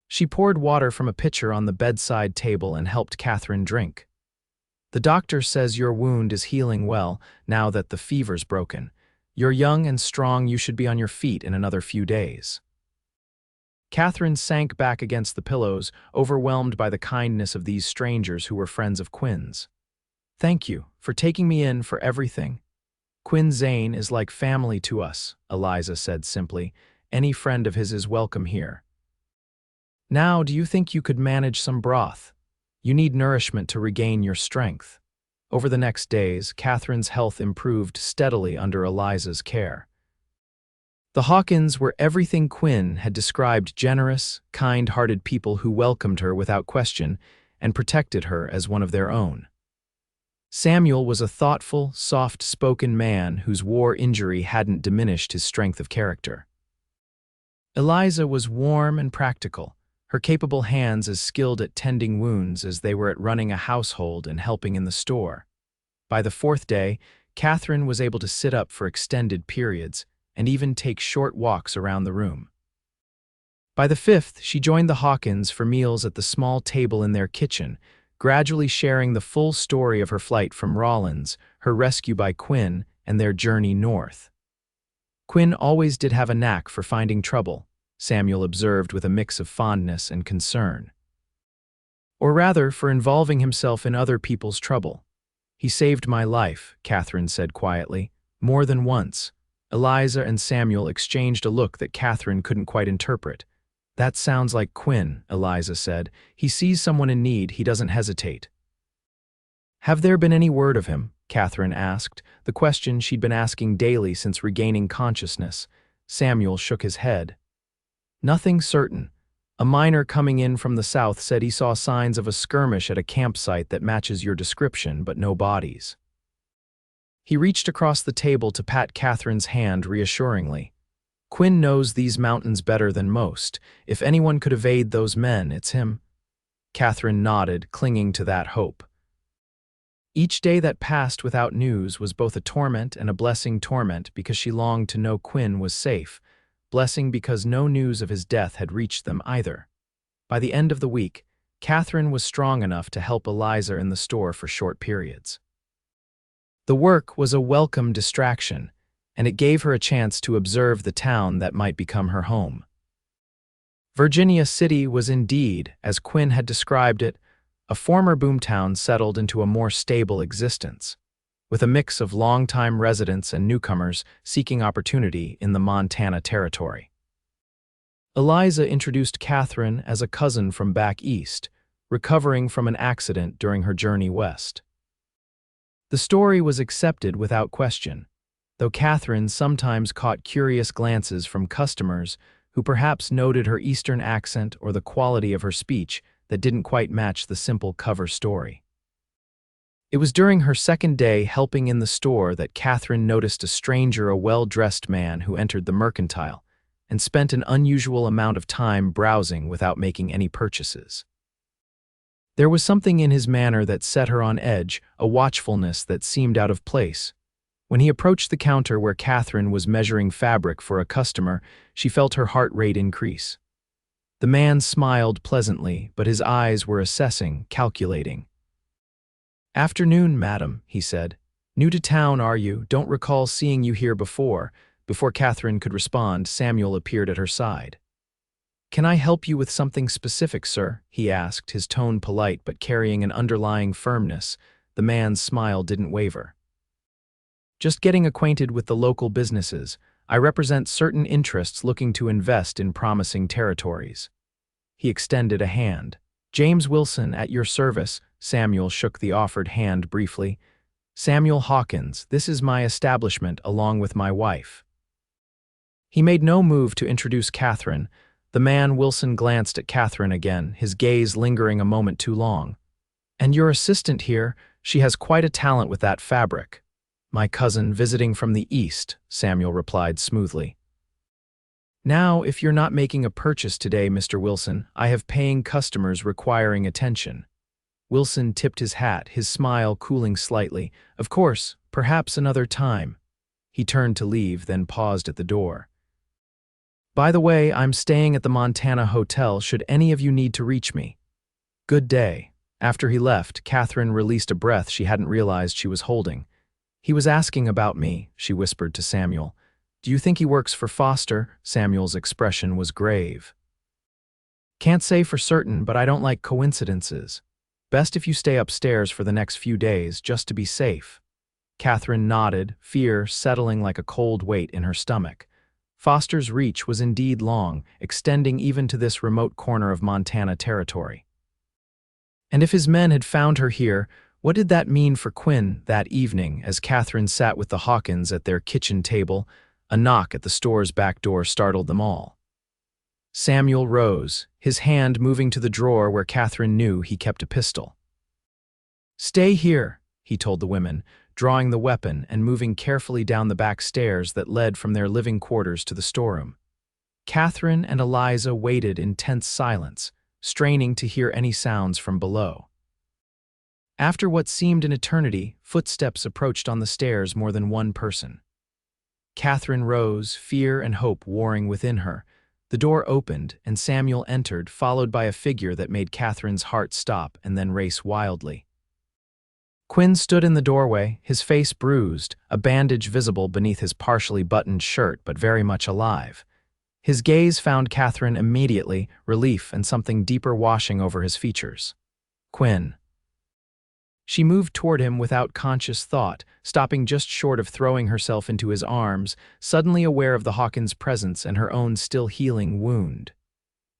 She poured water from a pitcher on the bedside table and helped Katherine drink. "The doctor says your wound is healing well, now that the fever's broken. You're young and strong, you should be on your feet in another few days." Katherine sank back against the pillows, overwhelmed by the kindness of these strangers who were friends of Quinn's. "Thank you for taking me in, for everything. Quentin Zane is like family to us," Eliza said simply. "Any friend of his is welcome here. Now, do you think you could manage some broth? You need nourishment to regain your strength." Over the next days, Katherine's health improved steadily under Eliza's care. The Hawkins were everything Quinn had described: generous, kind-hearted people who welcomed her without question and protected her as one of their own. Samuel was a thoughtful, soft-spoken man whose war injury hadn't diminished his strength of character. Eliza was warm and practical, her capable hands as skilled at tending wounds as they were at running a household and helping in the store. By the fourth day, Katherine was able to sit up for extended periods and even take short walks around the room. By the fifth, she joined the Hawkins for meals at the small table in their kitchen, gradually sharing the full story of her flight from Rawlins, her rescue by Quinn, and their journey north. "Quinn always did have a knack for finding trouble," Samuel observed with a mix of fondness and concern. "Or rather, for involving himself in other people's trouble. He saved my life," Katherine said quietly, "more than once." Eliza and Samuel exchanged a look that Katherine couldn't quite interpret. "That sounds like Quinn," Eliza said. "He sees someone in need, he doesn't hesitate." "Have there been any word of him?" Katherine asked, the question she'd been asking daily since regaining consciousness. Samuel shook his head. "Nothing certain. A miner coming in from the south said he saw signs of a skirmish at a campsite that matches your description, but no bodies." He reached across the table to pat Katherine's hand reassuringly. "Quinn knows these mountains better than most. If anyone could evade those men, it's him." Katherine nodded, clinging to that hope. Each day that passed without news was both a torment and a blessing. Torment because she longed to know Quinn was safe, blessing because no news of his death had reached them either. By the end of the week, Katherine was strong enough to help Eliza in the store for short periods. The work was a welcome distraction, and it gave her a chance to observe the town that might become her home. Virginia City was indeed, as Quinn had described it, a former boomtown settled into a more stable existence, with a mix of longtime residents and newcomers seeking opportunity in the Montana Territory. Eliza introduced Katherine as a cousin from back east, recovering from an accident during her journey west. The story was accepted without question, though Katherine sometimes caught curious glances from customers who perhaps noted her Eastern accent or the quality of her speech that didn't quite match the simple cover story. It was during her second day helping in the store that Katherine noticed a stranger, a well-dressed man who entered the mercantile and spent an unusual amount of time browsing without making any purchases. There was something in his manner that set her on edge, a watchfulness that seemed out of place. When he approached the counter where Katherine was measuring fabric for a customer, she felt her heart rate increase. The man smiled pleasantly, but his eyes were assessing, calculating. "Afternoon, madam," he said. "New to town, are you? Don't recall seeing you here before." Before Katherine could respond, Samuel appeared at her side. "Can I help you with something specific, sir?" he asked, his tone polite but carrying an underlying firmness. The man's smile didn't waver. "Just getting acquainted with the local businesses. I represent certain interests looking to invest in promising territories." He extended a hand. "James Wilson, at your service." Samuel shook the offered hand briefly. "Samuel Hawkins, this is my establishment along with my wife." He made no move to introduce Katherine. The man Wilson glanced at Katherine again, his gaze lingering a moment too long. "And your assistant here, she has quite a talent with that fabric." "My cousin visiting from the east," Samuel replied smoothly. Now, if you're not making a purchase today, Mr. Wilson, I have paying customers requiring attention. Wilson tipped his hat, his smile cooling slightly. Of course, perhaps another time. He turned to leave, then paused at the door. By the way, I'm staying at the Montana Hotel should any of you need to reach me. Good day. After he left, Katherine released a breath she hadn't realized she was holding. He was asking about me, she whispered to Samuel. Do you think he works for Foster? Samuel's expression was grave. Can't say for certain, but I don't like coincidences. Best if you stay upstairs for the next few days, just to be safe. Katherine nodded, fear settling like a cold weight in her stomach. Foster's reach was indeed long, extending even to this remote corner of Montana Territory. And if his men had found her here, what did that mean for Quinn that evening as Katherine sat with the Hawkins at their kitchen table? A knock at the store's back door startled them all. Samuel rose, his hand moving to the drawer where Katherine knew he kept a pistol. Stay here, he told the women, drawing the weapon and moving carefully down the back stairs that led from their living quarters to the storeroom. Katherine and Eliza waited in tense silence, straining to hear any sounds from below. After what seemed an eternity, footsteps approached on the stairs more than one person. Katherine rose, fear and hope warring within her. The door opened, and Samuel entered, followed by a figure that made Katherine's heart stop and then race wildly. Quinn stood in the doorway, his face bruised, a bandage visible beneath his partially buttoned shirt but very much alive. His gaze found Katherine immediately, relief and something deeper washing over his features. Quinn. She moved toward him without conscious thought, stopping just short of throwing herself into his arms, suddenly aware of the Hawkins' presence and her own still healing wound.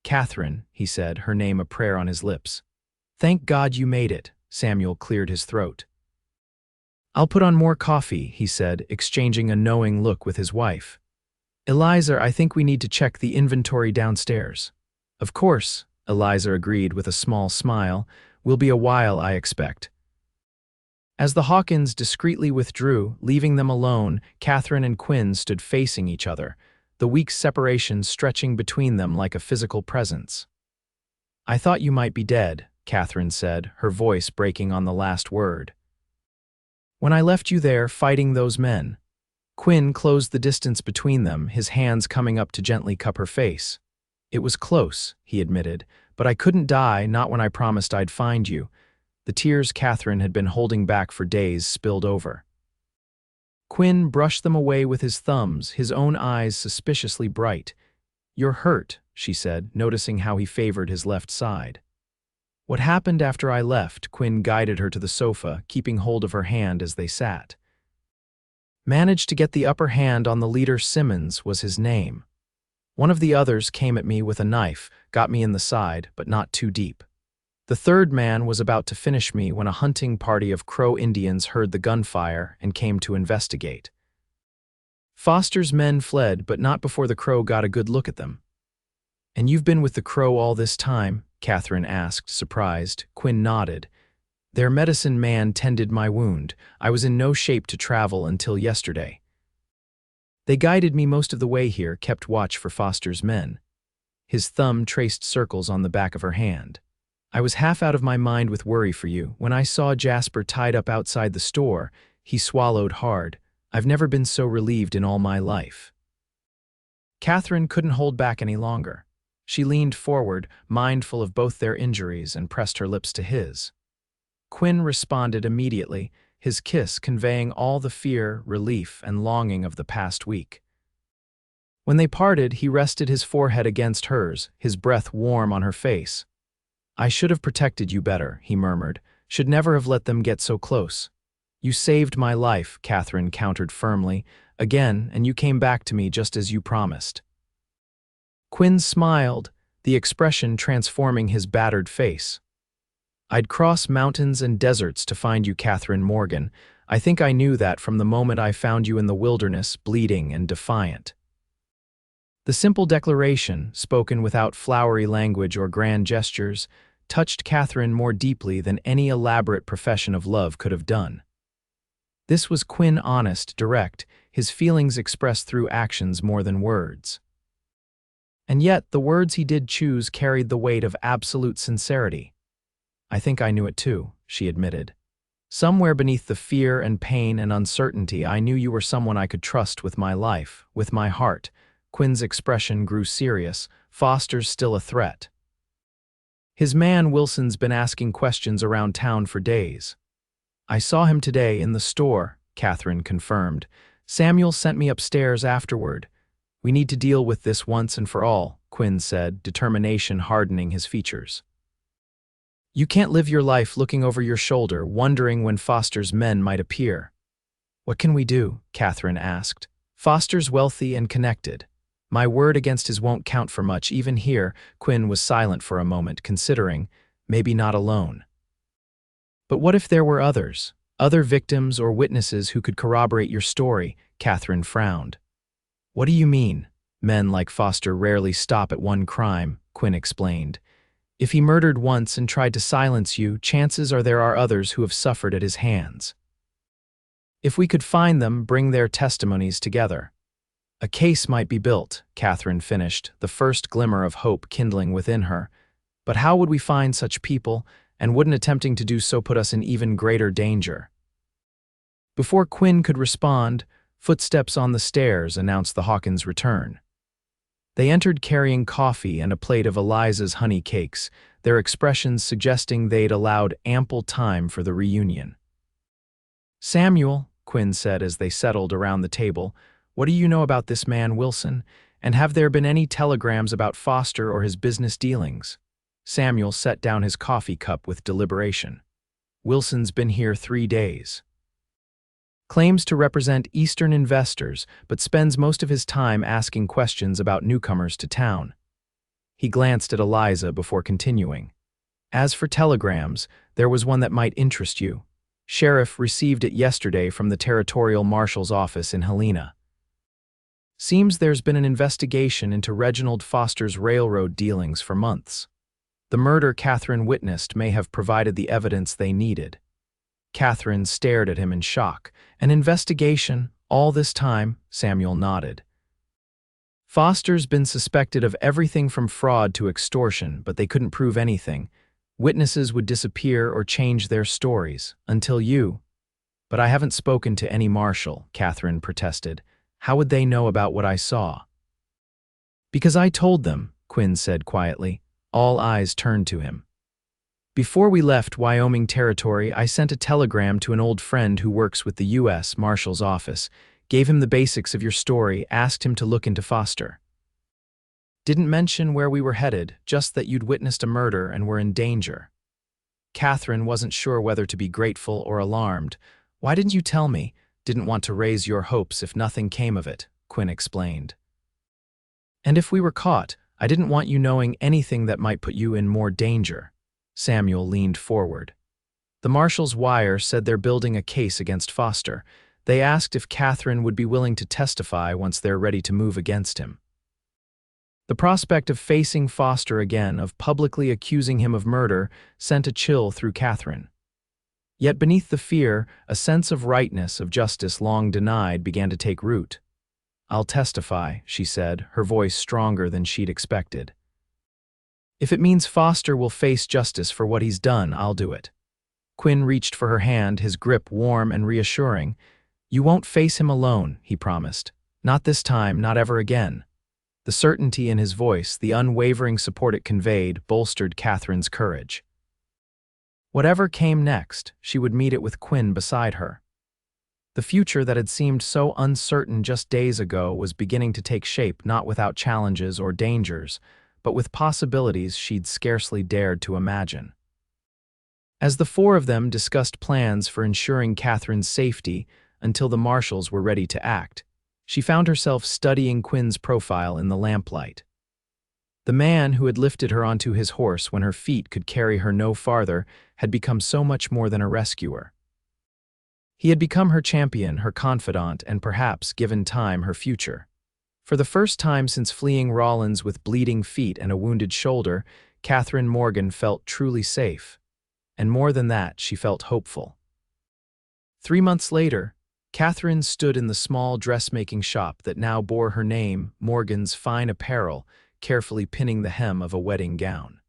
Katherine, he said, her name a prayer on his lips. Thank God you made it, Samuel cleared his throat. I'll put on more coffee, he said, exchanging a knowing look with his wife. Eliza, I think we need to check the inventory downstairs. Of course, Eliza agreed with a small smile. Will be a while, I expect. As the Hawkins discreetly withdrew, leaving them alone, Katherine and Quinn stood facing each other, the weak separation stretching between them like a physical presence. I thought you might be dead, Katherine said, her voice breaking on the last word. When I left you there fighting those men. Quinn closed the distance between them, his hands coming up to gently cup her face. It was close, he admitted, but I couldn't die, not when I promised I'd find you. The tears Katherine had been holding back for days spilled over. Quinn brushed them away with his thumbs, his own eyes suspiciously bright. You're hurt, she said, noticing how he favored his left side. What happened after I left? Quinn guided her to the sofa, keeping hold of her hand as they sat. Managed to get the upper hand on the leader. Simmons was his name. One of the others came at me with a knife, got me in the side, but not too deep. The third man was about to finish me when a hunting party of Crow Indians heard the gunfire and came to investigate. Foster's men fled, but not before the Crow got a good look at them. And you've been with the Crow all this time? Katherine asked, surprised. Quinn nodded. Their medicine man tended my wound. I was in no shape to travel until yesterday. They guided me most of the way here, kept watch for Foster's men. His thumb traced circles on the back of her hand. I was half out of my mind with worry for you. When I saw Jasper tied up outside the store, he swallowed hard. I've never been so relieved in all my life. Katherine couldn't hold back any longer. She leaned forward, mindful of both their injuries, and pressed her lips to his. Quinn responded immediately, his kiss conveying all the fear, relief, and longing of the past week. When they parted, he rested his forehead against hers, his breath warm on her face. I should have protected you better, he murmured. Should never have let them get so close. You saved my life, Katherine countered firmly. Again, and you came back to me just as you promised. Quinn smiled, the expression transforming his battered face. I'd cross mountains and deserts to find you, Katherine Morgan. I think I knew that from the moment I found you in the wilderness, bleeding and defiant. The simple declaration, spoken without flowery language or grand gestures, touched Katherine more deeply than any elaborate profession of love could have done. This was Quinn honest, direct, his feelings expressed through actions more than words. And yet, the words he did choose carried the weight of absolute sincerity. "I think I knew it too," she admitted. "Somewhere beneath the fear and pain and uncertainty, I knew you were someone I could trust with my life, with my heart." Quinn's expression grew serious. "Foster's still a threat. His man Wilson's been asking questions around town for days." "I saw him today in the store," Katherine confirmed. "Samuel sent me upstairs afterward." "We need to deal with this once and for all," Quinn said, determination hardening his features. "You can't live your life looking over your shoulder, wondering when Foster's men might appear." "What can we do?" Katherine asked. "Foster's wealthy and connected. My word against his won't count for much, even here." Quinn was silent for a moment, considering, maybe not alone. "But what if there were others? Other victims or witnesses who could corroborate your story?" Katherine frowned. "What do you mean? Men like Foster rarely stop at one crime," Quinn explained. "If he murdered once and tried to silence you, chances are there are others who have suffered at his hands. If we could find them, bring their testimonies together, a case might be built," Katherine finished, the first glimmer of hope kindling within her. "But how would we find such people, and wouldn't attempting to do so put us in even greater danger?" Before Quinn could respond, footsteps on the stairs announced the Hawkins' return. They entered carrying coffee and a plate of Eliza's honey cakes, their expressions suggesting they'd allowed ample time for the reunion. "Samuel," Quinn said as they settled around the table, "what do you know about this man Wilson, and have there been any telegrams about Foster or his business dealings?" Samuel set down his coffee cup with deliberation. "Wilson's been here 3 days. Claims to represent Eastern investors, but spends most of his time asking questions about newcomers to town." He glanced at Eliza before continuing. "As for telegrams, there was one that might interest you. Sheriff received it yesterday from the Territorial Marshal's office in Helena. Seems there's been an investigation into Reginald Foster's railroad dealings for months. The murder Katherine witnessed may have provided the evidence they needed." Katherine stared at him in shock. "An investigation? All this time?" Samuel nodded. "Foster's been suspected of everything from fraud to extortion, but they couldn't prove anything. Witnesses would disappear or change their stories, until you." "But I haven't spoken to any marshal," Katherine protested. "How would they know about what I saw?" "Because I told them," Quinn said quietly. All eyes turned to him. "Before we left Wyoming Territory, I sent a telegram to an old friend who works with the U.S. Marshal's office, gave him the basics of your story, asked him to look into Foster. Didn't mention where we were headed, just that you'd witnessed a murder and were in danger." Katherine wasn't sure whether to be grateful or alarmed. "Why didn't you tell me?" "Didn't want to raise your hopes if nothing came of it," Quinn explained. "And if we were caught, I didn't want you knowing anything that might put you in more danger." Samuel leaned forward. "The Marshal's wire said they're building a case against Foster. They asked if Katherine would be willing to testify once they're ready to move against him." The prospect of facing Foster again, of publicly accusing him of murder, sent a chill through Katherine. Yet beneath the fear, a sense of rightness, of justice long denied, began to take root. "I'll testify," she said, her voice stronger than she'd expected. "If it means Foster will face justice for what he's done, I'll do it." Quinn reached for her hand, his grip warm and reassuring. "You won't face him alone," he promised. "Not this time, not ever again." The certainty in his voice, the unwavering support it conveyed, bolstered Katherine's courage. Whatever came next, she would meet it with Quinn beside her. The future that had seemed so uncertain just days ago was beginning to take shape, not without challenges or dangers, but with possibilities she'd scarcely dared to imagine. As the four of them discussed plans for ensuring Katherine's safety until the Marshals were ready to act, she found herself studying Quinn's profile in the lamplight. The man who had lifted her onto his horse when her feet could carry her no farther had become so much more than a rescuer. He had become her champion, her confidant, and perhaps, given time, her future. For the first time since fleeing Rollins with bleeding feet and a wounded shoulder, Katherine Morgan felt truly safe. And more than that, she felt hopeful. 3 months later, Katherine stood in the small dressmaking shop that now bore her name, Morgan's Fine Apparel, carefully pinning the hem of a wedding gown.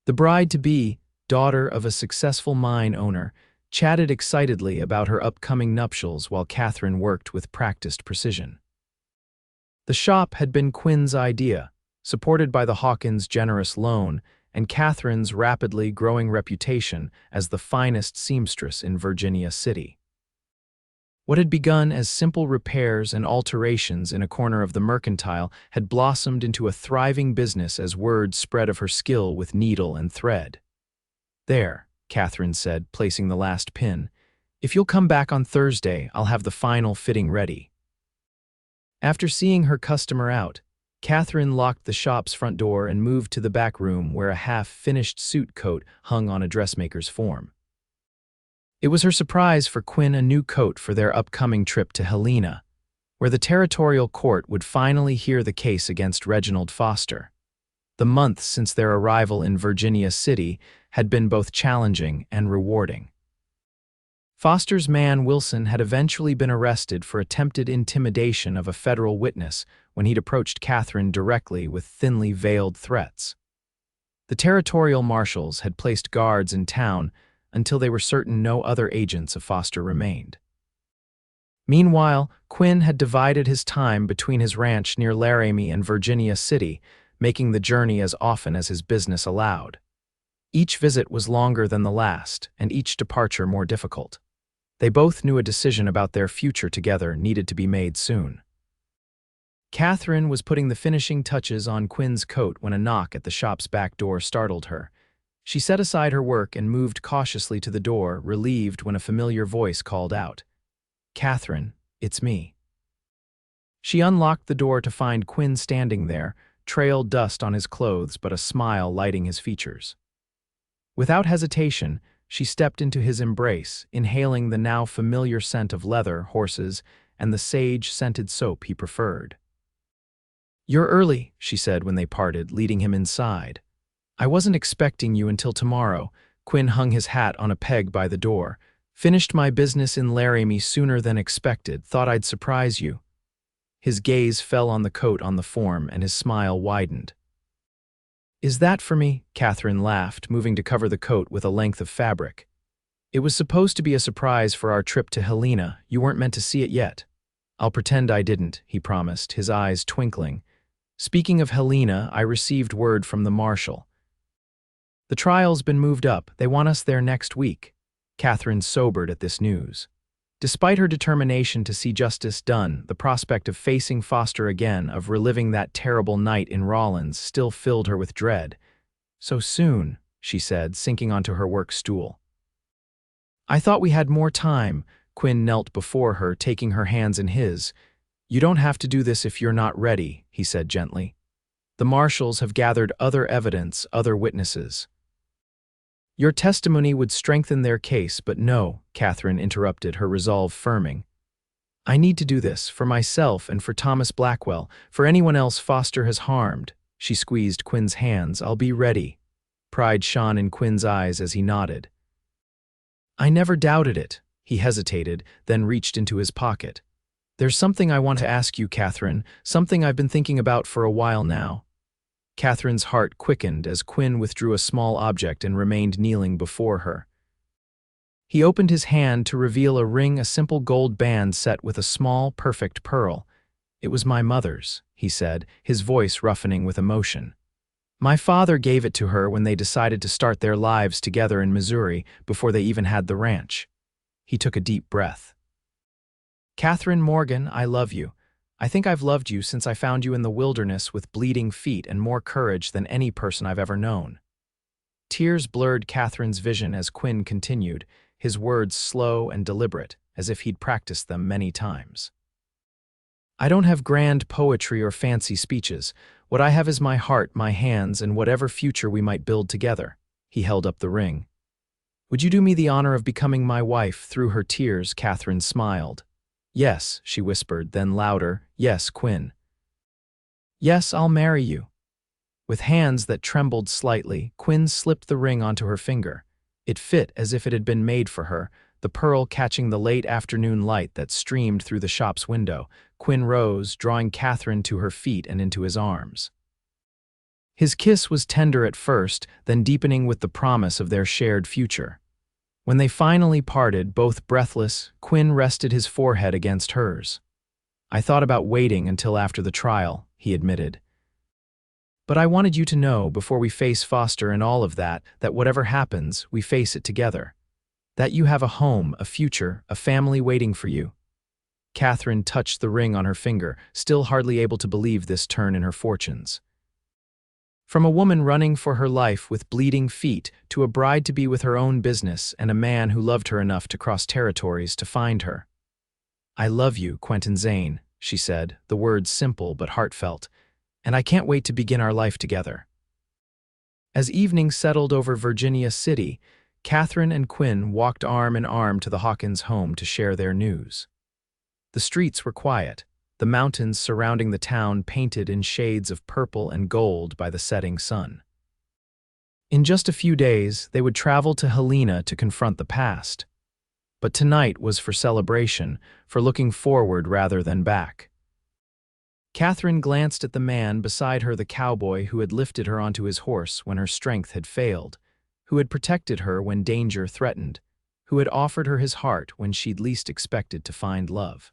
The bride-to-be, daughter of a successful mine owner, chatted excitedly about her upcoming nuptials while Katherine worked with practiced precision. The shop had been Quinn's idea, supported by the Hawkins' generous loan and Katherine's rapidly growing reputation as the finest seamstress in Virginia City. What had begun as simple repairs and alterations in a corner of the mercantile had blossomed into a thriving business as word spread of her skill with needle and thread. "There," Katherine said, placing the last pin. "If you'll come back on Thursday, I'll have the final fitting ready." After seeing her customer out, Katherine locked the shop's front door and moved to the back room where a half-finished suit coat hung on a dressmaker's form. It was her surprise for Quinn a new coat for their upcoming trip to Helena, where the territorial court would finally hear the case against Reginald Foster. The months since their arrival in Virginia City had been both challenging and rewarding. Foster's man Wilson had eventually been arrested for attempted intimidation of a federal witness when he'd approached Katherine directly with thinly veiled threats. The territorial marshals had placed guards in town until they were certain no other agents of Foster remained. Meanwhile, Quinn had divided his time between his ranch near Laramie and Virginia City, making the journey as often as his business allowed. Each visit was longer than the last, and each departure more difficult. They both knew a decision about their future together needed to be made soon. Katherine was putting the finishing touches on Quinn's coat when a knock at the shop's back door startled her. She set aside her work and moved cautiously to the door, relieved when a familiar voice called out, "Katherine, it's me." She unlocked the door to find Quinn standing there, trail dust on his clothes but a smile lighting his features. Without hesitation, she stepped into his embrace, inhaling the now familiar scent of leather, horses, and the sage-scented soap he preferred. "You're early," she said when they parted, leading him inside. "I wasn't expecting you until tomorrow." Quinn hung his hat on a peg by the door. "Finished my business in Laramie sooner than expected. Thought I'd surprise you." His gaze fell on the coat on the form, and his smile widened. "Is that for me?" Katherine laughed, moving to cover the coat with a length of fabric. "It was supposed to be a surprise for our trip to Helena. You weren't meant to see it yet." "I'll pretend I didn't," he promised, his eyes twinkling. "Speaking of Helena, I received word from the marshal. The trial's been moved up. They want us there next week." Katherine sobered at this news. Despite her determination to see justice done, the prospect of facing Foster again, of reliving that terrible night in Rawlins, still filled her with dread. "So soon," she said, sinking onto her work stool. "I thought we had more time." Quinn knelt before her, taking her hands in his. "You don't have to do this if you're not ready," he said gently. "The marshals have gathered other evidence, other witnesses." "Your testimony would strengthen their case, but no," Katherine interrupted, her resolve firming. "I need to do this, for myself and for Thomas Blackwell, for anyone else Foster has harmed." She squeezed Quinn's hands. "I'll be ready." Pride shone in Quinn's eyes as he nodded. "I never doubted it." He hesitated, then reached into his pocket. "There's something I want to ask you, Katherine, something I've been thinking about for a while now." Katherine's heart quickened as Quinn withdrew a small object and remained kneeling before her. He opened his hand to reveal a ring, a simple gold band set with a small, perfect pearl. "It was my mother's," he said, his voice roughening with emotion. "My father gave it to her when they decided to start their lives together in Missouri, before they even had the ranch." He took a deep breath. "Katherine Morgan, I love you. I think I've loved you since I found you in the wilderness with bleeding feet and more courage than any person I've ever known." Tears blurred Katherine's vision as Quinn continued, his words slow and deliberate, as if he'd practiced them many times. "I don't have grand poetry or fancy speeches. What I have is my heart, my hands, and whatever future we might build together." He held up the ring. "Would you do me the honor of becoming my wife?" Through her tears, Katherine smiled. "Yes," she whispered, then louder, "Yes, Quinn. Yes, I'll marry you." With hands that trembled slightly, Quinn slipped the ring onto her finger. It fit as if it had been made for her, the pearl catching the late afternoon light that streamed through the shop's window. Quinn rose, drawing Katherine to her feet and into his arms. His kiss was tender at first, then deepening with the promise of their shared future. When they finally parted, both breathless, Quinn rested his forehead against hers. "I thought about waiting until after the trial," he admitted. "But I wanted you to know, before we face Foster and all of that whatever happens, we face it together. That you have a home, a future, a family waiting for you." Katherine touched the ring on her finger, still hardly able to believe this turn in her fortunes. From a woman running for her life with bleeding feet to a bride-to-be with her own business and a man who loved her enough to cross territories to find her. "I love you, Quentin Zane," she said, the words simple but heartfelt, "and I can't wait to begin our life together." As evening settled over Virginia City, Katherine and Quinn walked arm in arm to the Hawkins home to share their news. The streets were quiet, the mountains surrounding the town painted in shades of purple and gold by the setting sun. In just a few days, they would travel to Helena to confront the past. But tonight was for celebration, for looking forward rather than back. Katherine glanced at the man beside her, the cowboy who had lifted her onto his horse when her strength had failed, who had protected her when danger threatened, who had offered her his heart when she'd least expected to find love.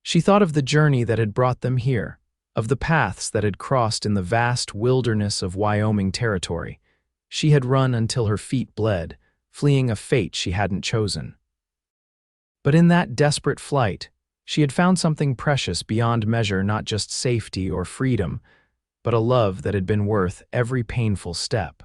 She thought of the journey that had brought them here, of the paths that had crossed in the vast wilderness of Wyoming Territory. She had run until her feet bled, fleeing a fate she hadn't chosen. But in that desperate flight, she had found something precious beyond measure, not just safety or freedom, but a love that had been worth every painful step.